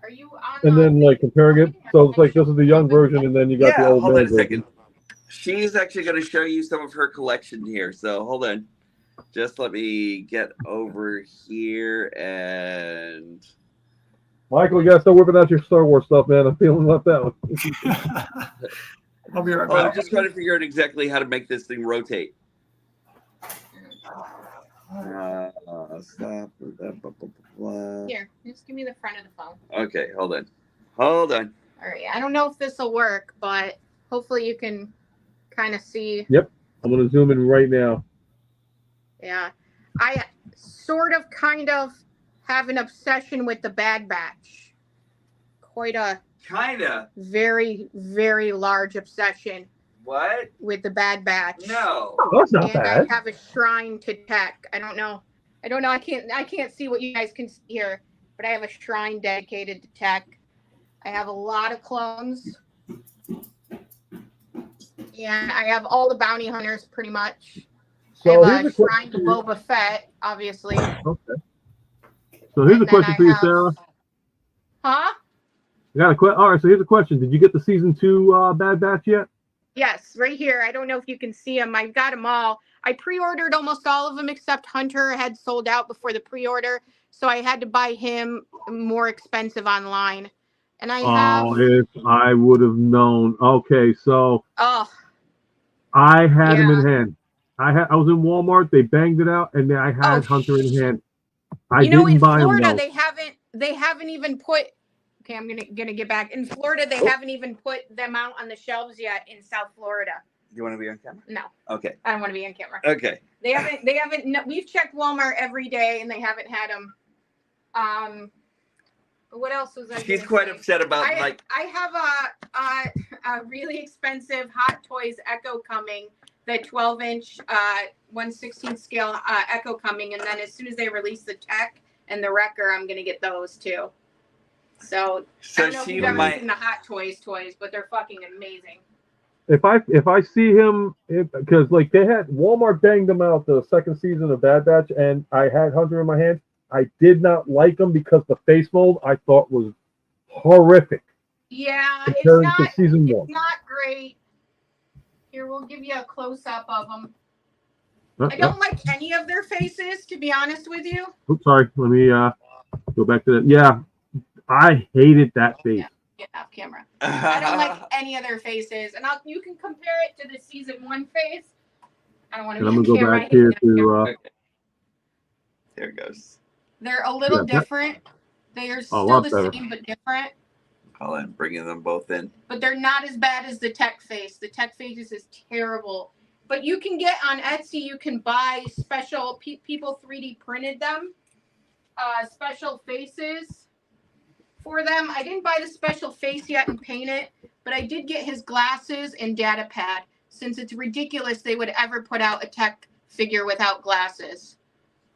Are you on? And then comparing it, so it's like this is the young version, and then you got the old man version. Second. She's actually going to show you some of her collection here. So hold on. Just let me get over here and. Michael, you got to start whipping out your Star Wars stuff, man. I'm feeling left out. I'll be right back. I'm just trying to figure out exactly how to make this thing rotate. Stop. Here, just give me the front of the phone. Okay, hold on. All right, I don't know if this will work, but hopefully you can kind of see. Yep, I'm going to zoom in right now. Yeah, I kind of have an obsession with the Bad Batch. Quite a very, very large obsession. What? With the Bad Batch. No. That's not bad. I have a shrine to tech. I don't know. I can't see what you guys can see here, but I have a shrine dedicated to tech. I have a lot of clones. Yeah, I have all the bounty hunters pretty much. So I have a shrine to Boba Fett, obviously. Okay. So here's a question for you, Sarah. Huh? All right, so here's a question. Did you get the season 2 Bad Batch yet? Yes, right here. I don't know if you can see them. I've got them all. I pre-ordered almost all of them except Hunter had sold out before the pre-order, so I had to buy him more expensive online. And if I would have known. Okay, so I had him in hand. I was in Walmart. They banged it out, and then I had Hunter in hand. I didn't buy him. In Florida, they haven't even put. Okay, I'm gonna get back. In Florida, they haven't even put them out on the shelves yet in South Florida. Do you want to be on camera? No. Okay. I don't want to be on camera. Okay. They haven't. No, we've checked Walmart every day, and they haven't had them. What else was I? She's quite upset about I have a really expensive Hot Toys Echo coming, the 12-inch 1/16 scale Echo coming, and then as soon as they release the Tech and the Wrecker, I'm gonna get those too. So I don't know if you've ever seen the Hot Toys, but they're fucking amazing. if I see him, because like they had Walmart banged them out the second season of Bad Batch, and I had Hunter in my hand. I did not like him because the face mold I thought was horrific. Yeah, compared to season one. It's not great. Here, we'll give you a close up of them. I don't like any of their faces, to be honest with you. Oops, sorry. Let me go back to that. Yeah, I hated that face. Get off camera. I don't like any of their faces, and you can compare it to the season 1 face. I don't want to. And I'm gonna go back here to. There it goes. They're a little different. They are still the same but different. Call in, bringing them both in. But they're not as bad as the tech face. The tech face is terrible. But you can get on Etsy. You can buy special people 3D printed them, special faces for them. I didn't buy the special face yet and paint it, but I did get his glasses and data pad. Since it's ridiculous they would ever put out a tech figure without glasses.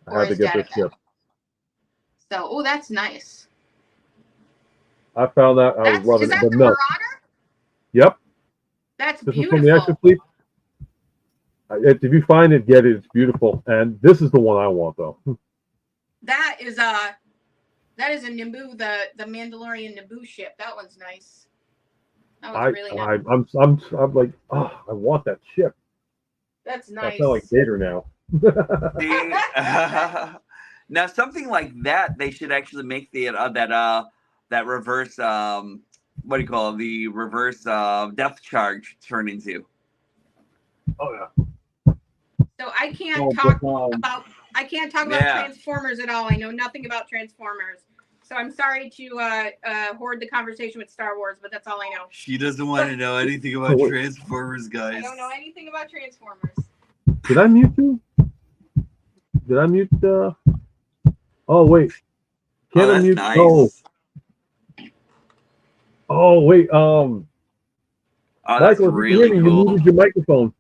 I had to get this ship. So, oh, that's nice. I found that I was loving it. Is that the the milk. Marauder? Yep. That's this beautiful. Is from the Action Fleet. If you find it, get it. It's beautiful, and this is the one I want, though. That is a Naboo, the Mandalorian Naboo ship. That one's nice. That was really nice. I'm like, oh, I want that ship. That's nice. I feel like Gator now. Now, something like that, they should actually make the that reverse what do you call it? The reverse depth charge turn into. Oh yeah. So I can't talk about Transformers at all. I know nothing about Transformers. So I'm sorry to hoard the conversation with Star Wars, but that's all I know. She doesn't want to know anything about Transformers, guys. I don't know anything about Transformers. Did I mute you? Did I mute the? Oh wait. Can I mute? Nice. Oh wait. Oh, that's Michael, really cool. You muted your microphone.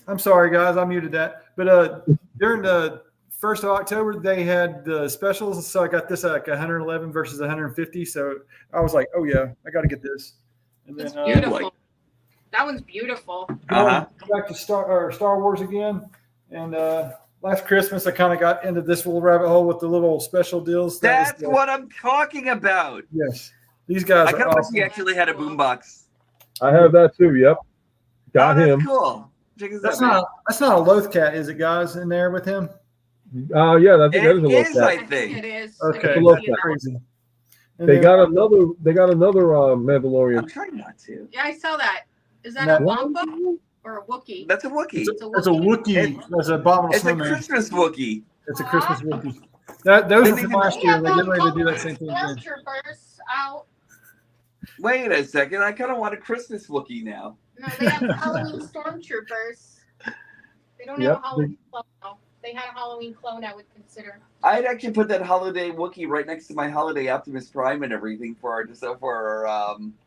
I'm sorry, guys. I muted that. But during the 1st of October, they had the specials. So I got this at like 111 versus 150. So I was like, oh, yeah, I got to get this. And then, beautiful. That one's beautiful. Back to Star Wars again. And last Christmas, I kind of got into this little rabbit hole with the little special deals. That's what I'm talking about. Yes. These guys I kind of wish he actually had a boombox. I have that too. Yep. Got him. Cool. That's not a Loth Cat, is it, guys? In there with him? Yeah, I think that is a Loth Cat. I think it is. Okay, that's crazy. They got another Mandalorian. I'm trying not to. Yeah, I saw that. Is that a Wampa or a Wookiee? That's a Wookiee. It's a Wookiee. That's an abominable snowman. It's a Christmas Wookiee. It's a Christmas Wookiee. Those were from last year. They're getting ready to do that same thing again. Out. Wait a second. I kind of want a Christmas Wookiee now. No, they have Halloween stormtroopers. They don't have a Halloween clone. No. They had a Halloween clone I would consider. I'd actually put that holiday Wookiee right next to my holiday Optimus Prime and everything for our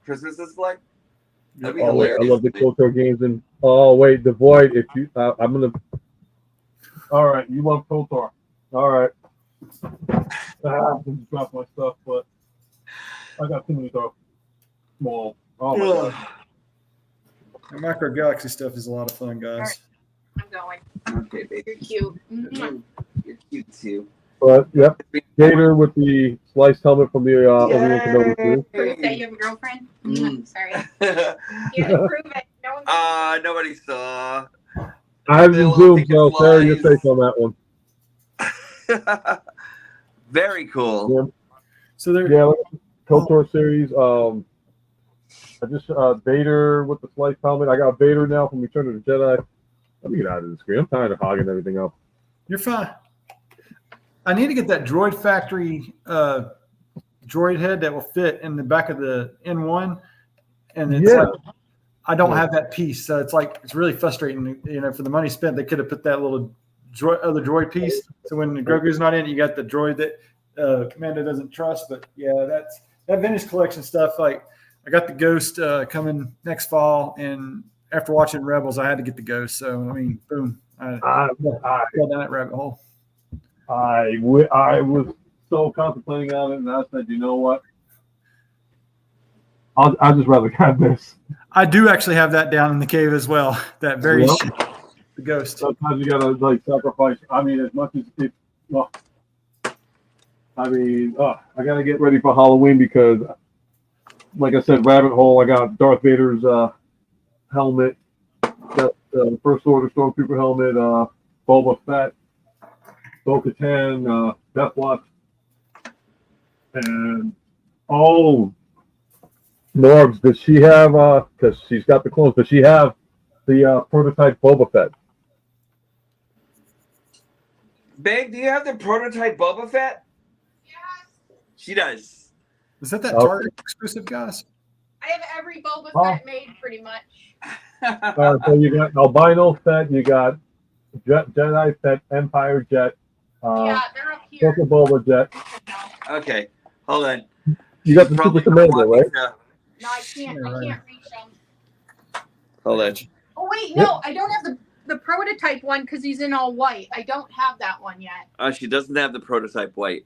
Christmas display. That'd be hilarious. I love the KOTOR games. And oh wait, the Void. If you, I'm gonna. All right, you love KOTOR. All right. I just dropped my stuff, but I got too many stuff. Small. Oh my god. The Micro Galaxy stuff is a lot of fun, guys. I'm going. Okay, baby. You're cute. Mm-hmm. You're cute too. But yep, Gator with the sliced helmet from the Obi-Wan Kenobi too. Prove that you have a girlfriend. Sorry. You didn't prove it. No one. Nobody saw. I have the Zoom, so Sarah, your take on that one. Very cool. Yeah. So there. Yeah, KOTOR series. I just Vader with the sliced helmet. I got Vader now from Return of the Jedi. Let me get out of the screen. I'm tired of hogging everything up. You're fine. I need to get that Droid Factory droid head that will fit in the back of the N1, and it's like I don't have that piece, so it's really frustrating. You know, for the money spent, they could have put that little other droid piece. So when Grogu's not in it, you got the droid that Amanda doesn't trust. But yeah, that vintage collection stuff. Like I got the Ghost coming next fall, and after watching Rebels, I had to get the Ghost. So I mean, boom, I fell down that rabbit hole. I was so contemplating on it, and I said, you know what? I'd just rather have this. I do actually have that down in the cave as well. That very Yep. ship, the ghost. Sometimes you gotta like sacrifice. I mean, as much as it. Well, I mean, I gotta get ready for Halloween because, like I said, rabbit hole. I got Darth Vader's helmet. Got the First Order Stormtrooper helmet. Boba Fett. Bo-Katan. Death Watch. And Norbs, does she have? Because she's got the clones. Does she have the prototype Boba Fett? Babe, do you have the prototype Boba Fett? Yes. She does. Is that Target exclusive, guys? I have every Boba Fett made pretty much. So you got Albino Fett, you got Jedi Fett, Empire Jet. Yeah, they're up here. Boba Jet. Okay, hold on. You got the Super Commander, right? No, I can't. I can't reach them. Hold on. Oh wait, no, I don't have the prototype one because he's in all white. I don't have that one yet. She doesn't have the prototype white.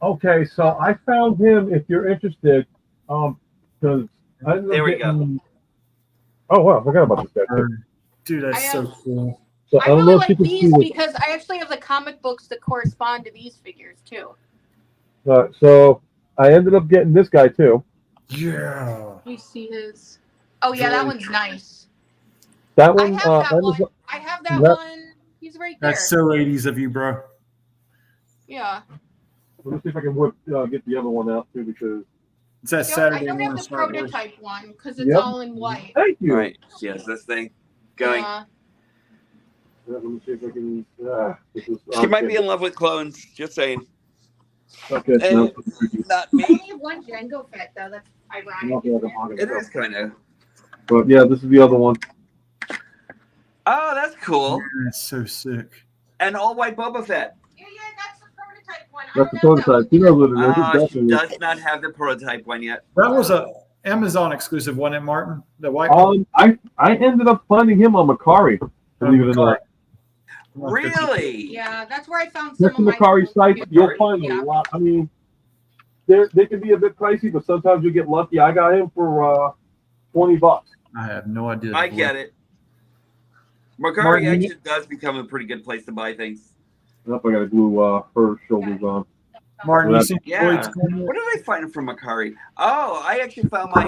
Okay, so I found him. If you're interested, because there we go. Oh wow, I forgot about this guy. Dude, that's so cool. So I really like if you these can see because I actually have the comic books that correspond to these figures too. So I ended up getting this guy too. Yeah. You see his? Oh yeah, that one's nice. That one. I have that one. I have that one. He's right there. That's so 80s of you, bro. Yeah. Let me see if I can get the other one out too because it's that Saturday I don't morning have the prototype one because it's Yep. all in white. Thank you. All right, she has this thing going. Let me see if I can. She might be in love with clones. Just saying. Okay, And not I me. only have one Django Fett though. That's ironic. It is kind of. But yeah, this is the other one. Oh, that's cool. That's so sick. And all white Boba Fett. Yeah, that's the prototype one. That's the prototype. She knows what it is. She does not have the prototype one yet. That was a Amazon exclusive, wasn't it, Martin? The white one? I ended up finding him on Macari. Believe it or not. Really? Yeah, that's where I found some Check the of my Macari site. You'll find Yeah. a lot. I mean, they can be a bit pricey, but sometimes you get lucky. I got him for $20. I have no idea. I get it. Macari Martin, actually does become a pretty good place to buy things. Nope, I got to glue her shoulders on. Martin, you see Yeah. Floyd's corner? What did I find from Macari? Oh, I actually found my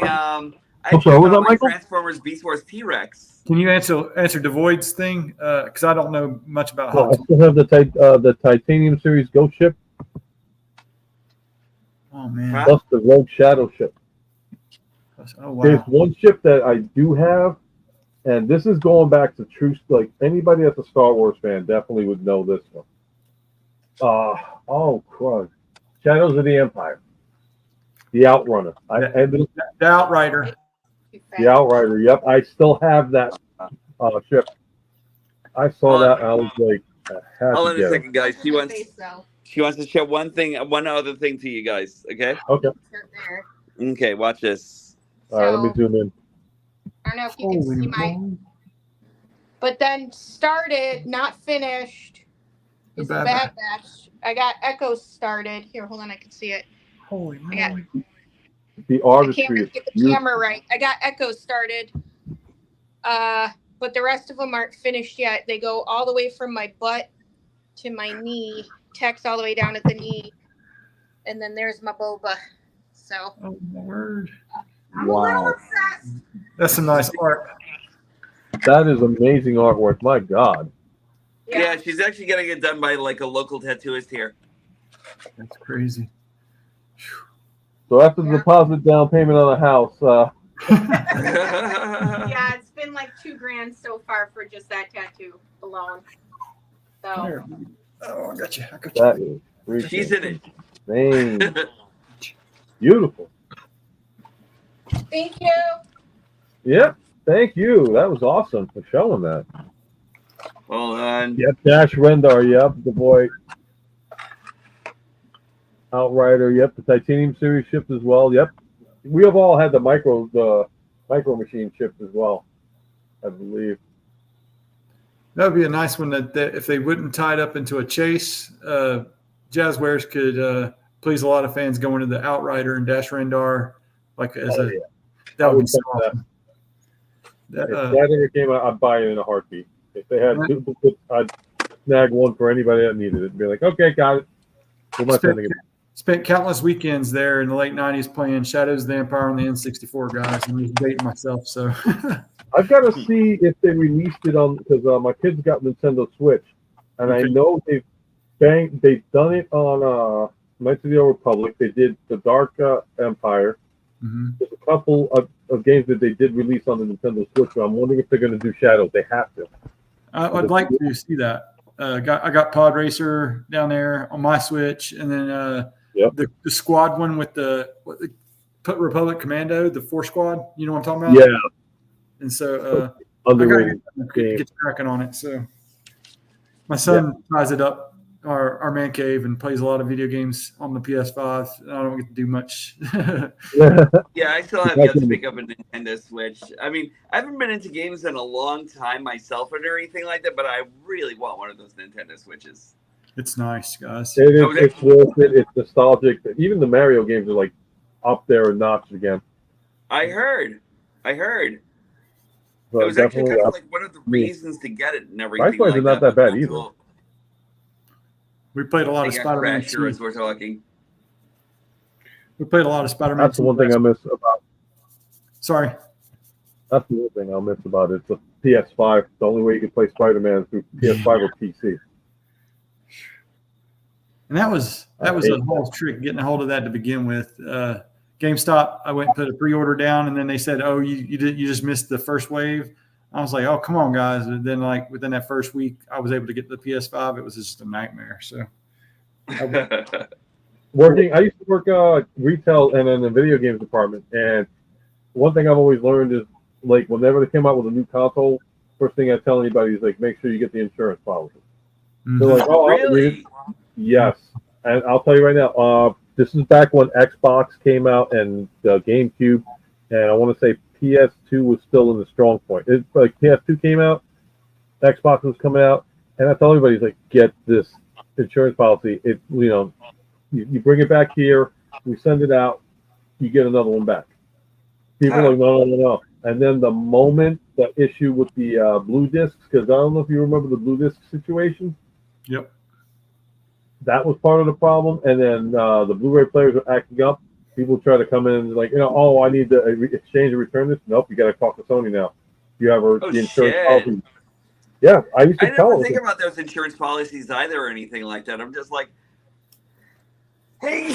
Transformers Beast Wars T-Rex. Can you answer Devoid's thing? Because I don't know much about Well, I Hot still have the Titanium Series Ghost ship. Oh man. Huh? Plus the Rogue Shadow ship. Oh There's wow. one ship that I do have, and this is going back to true. Like anybody that's a Star Wars fan definitely would know this one. Oh crud! Shadows of the Empire, the Outrunner. The Outrider. The Outrider. Yep, I still have that ship. I saw that. And I was like, I had Hold to on a get second, guys. She wants to share one other thing to you guys. Okay. Okay. Okay. Watch this. All right. Let me zoom in. I don't know if you can see my. But then started, not finished. Is the Bad Batch. I got Echo started. Here, hold on, I can see it. Holy moly. The I artistry. can't get the camera right. I got Echo started. But the rest of them aren't finished yet. They go all the way from my butt to my knee. Text all the way down at the knee. And then there's my Boba. So. Oh my word. I'm a little obsessed. That's some nice art. That is amazing artwork. My God. Yeah, she's actually getting it done by like a local tattooist here. That's crazy. So after the deposit down payment on the house, Yeah, it's been like $2,000 so far for just that tattoo alone. So. Oh, I got you. That is freaking She's in it. insane. Beautiful. Thank you. Yep. Thank you. That was awesome for showing that. Hold on. Yep. Dash Rendar. Yep. The boy. Outrider. Yep. The Titanium Series ships as well. Yep. We have all had the micro machine ships as well, I believe. That would be a nice one that if they wouldn't tie it up into a chase, Jazzwares could please a lot of fans going to the Outrider and Dash Rendar like as That would be so that. awesome. If that ever came out, I'd buy it in a heartbeat. If they had duplicates, I'd snag one for anybody that needed it and be like, okay, got it. What am I sending it? Spent countless weekends there in the late 90s playing Shadows of the Empire on the N64, guys. I'm just dating myself. So I've got to see if they released it on, because my kids got Nintendo Switch, and I know they've done it on Knights of the Old Republic. They did the Dark Empire. Mm-hmm. There's a couple of games that they did release on the Nintendo Switch, but I'm wondering if they're going to do Shadows. They have to. I'd like to see that. I got Pod Racer down there on my Switch, and then the squad one with the Republic Commando, the 4 squad. You know what I'm talking about? Yeah. And so I got to get cracking on it. So my son ties it up, our man cave, and plays a lot of video games on the PS5. I don't get to do much. Yeah, I still have yet to pick up a Nintendo Switch. I mean, I haven't been into games in a long time myself or anything like that, but I really want one of those Nintendo Switches. It's nice, guys. It's worth it. It's nostalgic. Even the Mario games are like up there a notch again. I heard. So it was actually kind of like one of the reasons to get it and everything. Price is not that bad either. We played a lot of Spider-Man 2. As we're talking. We played a lot of Spider-Man. That's the one thing I miss about. Sorry. That's the one thing I'll miss about it. It's a PS5. The only way you can play Spider-Man is through PS5 or PC. And that was a whole trick getting a hold of that to begin with. GameStop, I went and put a pre-order down, and then they said, "Oh, you just missed the first wave." I was like, "Oh, come on, guys!" And then, like within that first week, I was able to get the PS5. It was just a nightmare. So, I used to work retail and in the video games department, and one thing I've always learned is like whenever they came out with a new console, first thing I tell anybody is like, make sure you get the insurance policy. Mm-hmm. They're like, "Oh, really?" Yes, and I'll tell you right now. This is back when Xbox came out and the GameCube, and I want to say PS2 was still in the strong point. It's like PS2 came out, Xbox was coming out, and I tell everybody, like, get this insurance policy. It, you bring it back here, we send it out, you get another one back. People are like, no. And then the moment the issue with the blue discs, because I don't know if you remember the blue disc situation. Yep. That was part of the problem, and then the Blu-ray players were acting up. People try to come in and like, oh, I need to exchange and return this. Nope, you got to talk to Sony now. You have the insurance policy. Yeah, I used to tell them. I never think about those insurance policies either or anything like that. I'm just like, hey,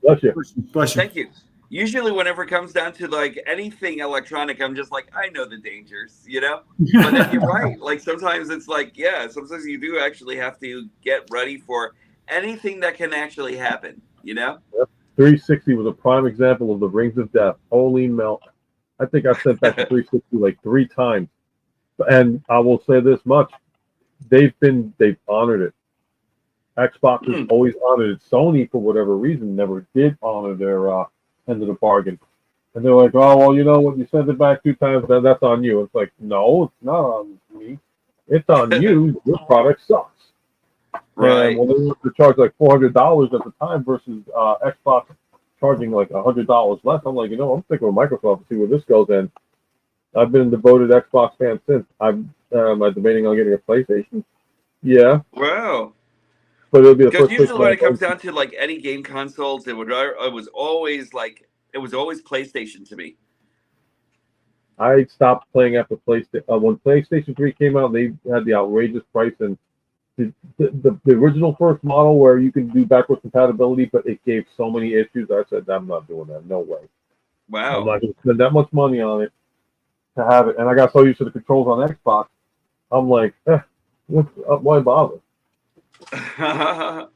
bless you. Thank you. Usually, whenever it comes down to like anything electronic, I'm just like, I know the dangers, But then you're right. Like sometimes it's like, sometimes you do actually have to get ready for anything that can actually happen, Yep. 360 was a prime example of the rings of death. Holy milk. I think I've sent back to 360 like 3 times. And I will say this much. They've honored it. Xbox has always honored it. Sony, for whatever reason, never did honor their end of the bargain. And they're like, oh, well, when you send it back 2 times, then that's on you. It's like, no, it's not on me. It's on you. Your product sucks. Right. And when they were to charge like $400 at the time versus Xbox charging like $100 less, I'm like, I'm sticking with Microsoft to see where this goes. And I've been a devoted Xbox fan since. Am I debating on getting a PlayStation? Yeah. Wow. But it'll be the first. Because usually when it comes down to like any game consoles, it was always PlayStation to me. I stopped playing after PlayStation. When PlayStation 3 came out, they had the outrageous price, and the original first model where you can do backwards compatibility, but it gave so many issues. I said, I'm not doing that. No way. Wow. I'm not going to spend that much money on it to have it. And I got so used to the controls on Xbox. I'm like, why bother? I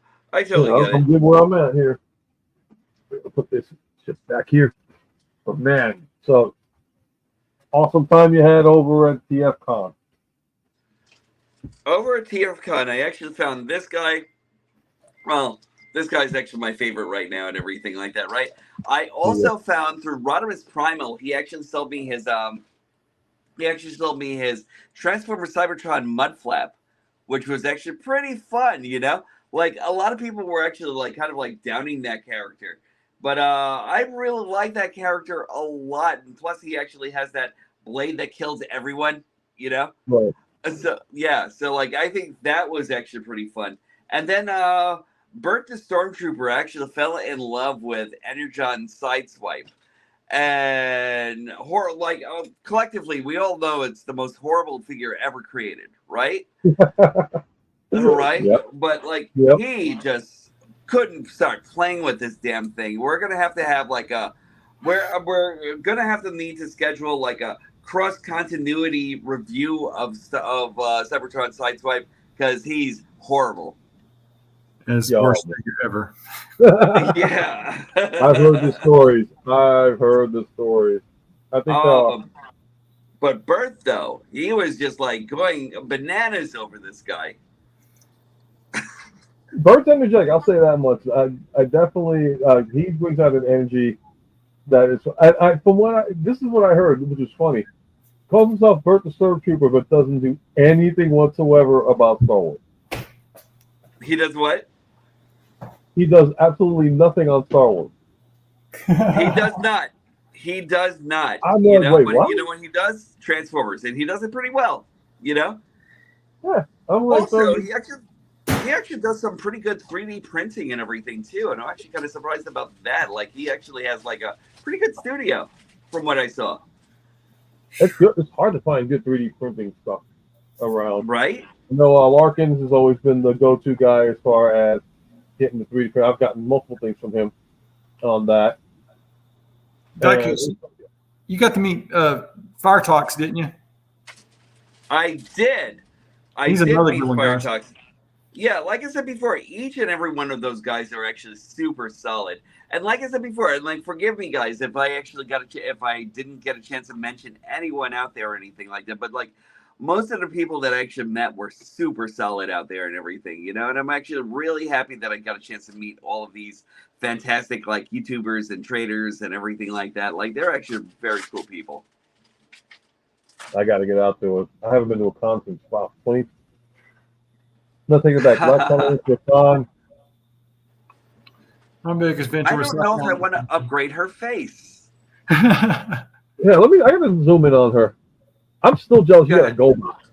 totally get it. I'm good where I'm at here. I'll put this shit back here. But man, so awesome time you had over at TFCon. Over at TFCon, I actually found this guy. Well, this guy's actually my favorite right now and everything like that, right? I also found through Rodimus Primal, he actually sold me his Transformer Cybertron mud flap, which was actually pretty fun, Like a lot of people were actually like kind of like downing that character. But I really like that character a lot, and plus he actually has that blade that kills everyone. You know. Right. So yeah, so like I think that was actually pretty fun. And then Bert the Stormtrooper actually fell in love with Energon Sideswipe. And collectively, we all know it's the most horrible figure ever created, right? Right? Yep. But like Yep. he just couldn't start playing with this damn thing. We're gonna have to have like we're gonna have to need to schedule like a cross continuity review of Cybertron Sideswipe because he's horrible. It's the worst figure ever. Yeah. I've heard the stories. I think but Bert though, he was just like going bananas over this guy. Bert's energetic. I'll say that much. I definitely he brings out an energy that is. This is what I heard, which is funny. Calls himself Bert the Stormtrooper, but doesn't do anything whatsoever about Star Wars. He does what? He does absolutely nothing on Star Wars. He does not. He does not. I'm you like, know, wait, but what? you know when he does Transformers, and he does it pretty well. You know. Yeah, I'm like, also, he actually does some pretty good 3D printing and everything too, and I'm actually kind of surprised about that. Like he actually has like a pretty good studio, from what I saw. It's good. It's hard to find good 3D printing stuff around. Right? You know, Larkins has always been the go-to guy as far as getting the 3D print. I've gotten multiple things from him on that. You got to meet Fire Talks, didn't you? I did. He's another good one, Fire guys. Talks. Yeah, like I said before, each and every one of those guys are actually super solid. And like I said before, and like forgive me, guys, if I actually if I didn't get a chance to mention anyone out there or anything like that. But like most of the people that I actually met were super solid out there and everything, you know. And I'm actually really happy that I got a chance to meet all of these fantastic like YouTubers and traders and everything like that. Like they're actually very cool people. I got to get out to it. I haven't been to a con since about 20. No, take it back. Last time I went to a con. My biggest venture I don't know if I want to upgrade her face. Yeah, I gotta zoom in on her. I'm still jealous. You got a gold box.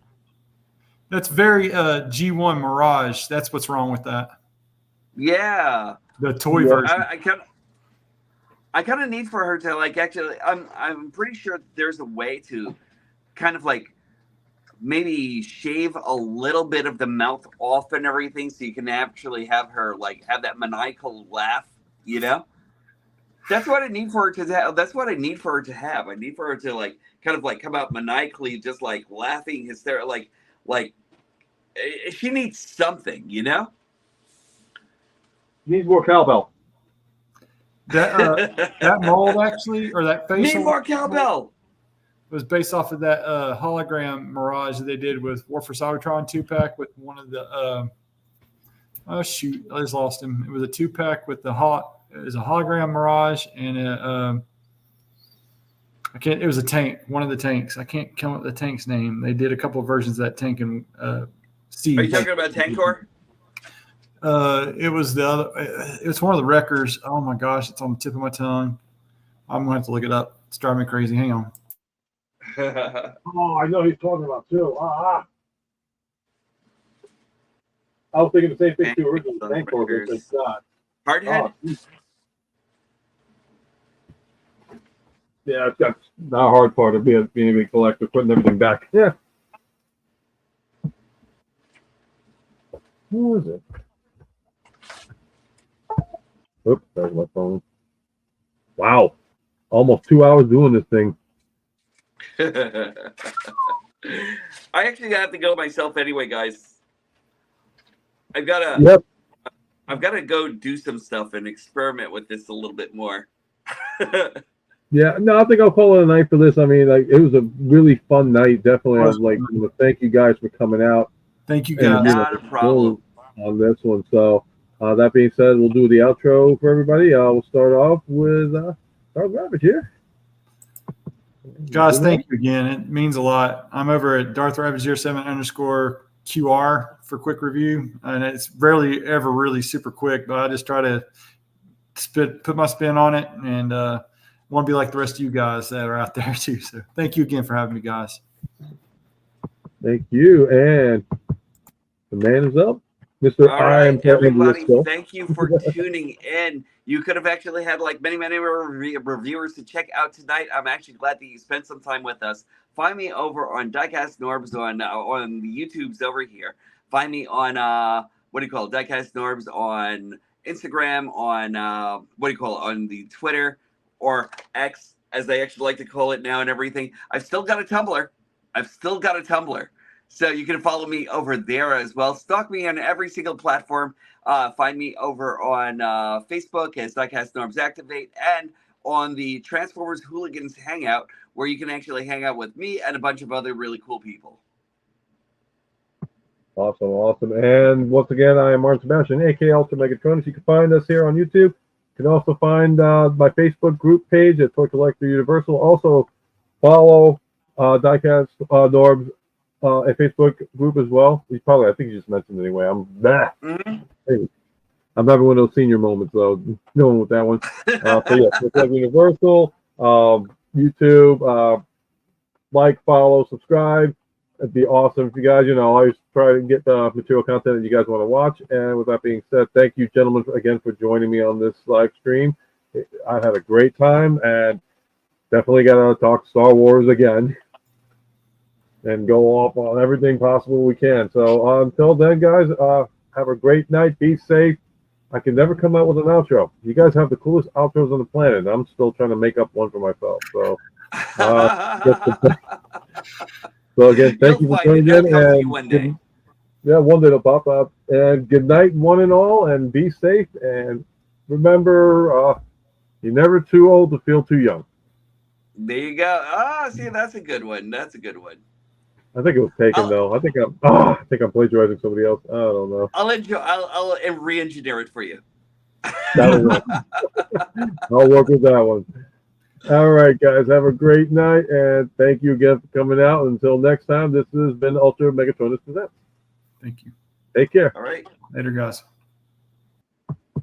That's very G1 Mirage. That's what's wrong with that. Yeah. The toy version. I kind of need for her to like actually. I'm pretty sure there's a way to kind of like maybe shave a little bit of the mouth off and everything, so you can actually have her like have that maniacal laugh. You know. That's what I need for her to have. That's what I need for her to have. I need for her to like kind of like come out maniacally, just like laughing, hysterical, like she needs something, you know. Needs more cowbell. That mold actually, or that facial. Need more cowbell. Was based off of that hologram Mirage that they did with War for Cybertron 2-pack with one of the. Oh shoot! I just lost him. It was a 2-pack with the It was a hologram Mirage and it was a tank, one of the tanks. I can't come up with the tank's name. They did a couple of versions of that tank and see. Are you talking about Tankor? It was the other. It was one of the wreckers. Oh my gosh, it's on the tip of my tongue. I'm gonna have to look it up. It's driving me crazy. Hang on. Oh, I know who you're talking about too. I was thinking the same thing too. Originally, Tankor, but it's not. Hardhead. Yeah, that's the hard part of being a big collector, putting everything back. Yeah. Who is it? Oops, there's my phone. Wow. Almost 2 hours doing this thing. I actually have to go myself anyway, guys. I've got to go do some stuff and experiment with this a little bit more. Yeah, no, I think I'll call it a night for this. I mean, like, it was a really fun night. Definitely, I was like, thank you guys for coming out. Thank you guys. Not a problem on this one. So, that being said, we'll do the outro for everybody. We'll start off with Darth Rabbit here. Guys, thank you again. It means a lot. I'm over at Darth Rabbit 07_QR for quick review, and it's rarely ever really super quick, but I just try to put my spin on it, and want to be like the rest of you guys that are out there too. So thank you again for having me, guys. Thank you. And the man is up. Mr. All right, everybody, Still. thank you for tuning in. You could have actually had like many reviewers to check out tonight. I'm actually glad that you spent some time with us. Find me over on Diecast Norbs on the YouTubes over here. Find me on Diecast Norbs on Instagram, on on the Twitter or X, as they actually like to call it now, and everything. I've still got a Tumblr. So you can follow me over there as well. Stalk me on every single platform. Find me over on Facebook as Diecast Norbs Activate, and on the Transformers Hooligans Hangout, where you can actually hang out with me and a bunch of other really cool people. Awesome. And once again, I am Martin Sebastian, aka Ultra Magnus. You can find us here on YouTube. You can also find my Facebook group page at Toy Collector Universal. Also follow Diecast Norbs. A Facebook group as well. I think you just mentioned it anyway. I'm having one of those senior moments though. No one with that one. So yeah, Universal, YouTube, like, follow, subscribe. It'd be awesome if you guys, always try to get the material content that you guys want to watch. And with that being said, thank you, gentlemen, again for joining me on this live stream. I had a great time, and definitely got to talk Star Wars again. And go off on everything possible we can. So until then, guys, have a great night. Be safe. I can never come out with an outro. You guys have the coolest outros on the planet. I'm still trying to make up one for myself. So, so again, thank you for joining in. And one day it'll pop up. And good night, one and all, and be safe. And remember, you're never too old to feel too young. There you go. See, that's a good one. I think it was taken though. I think I'm plagiarizing somebody else. I don't know. I'll re-engineer it for you. That'll work. I'll work with that one. All right, guys. Have a great night, and thank you again for coming out. Until next time, this has been Ultra Megatronus Presents. Thank you. Take care. All right. Later, guys.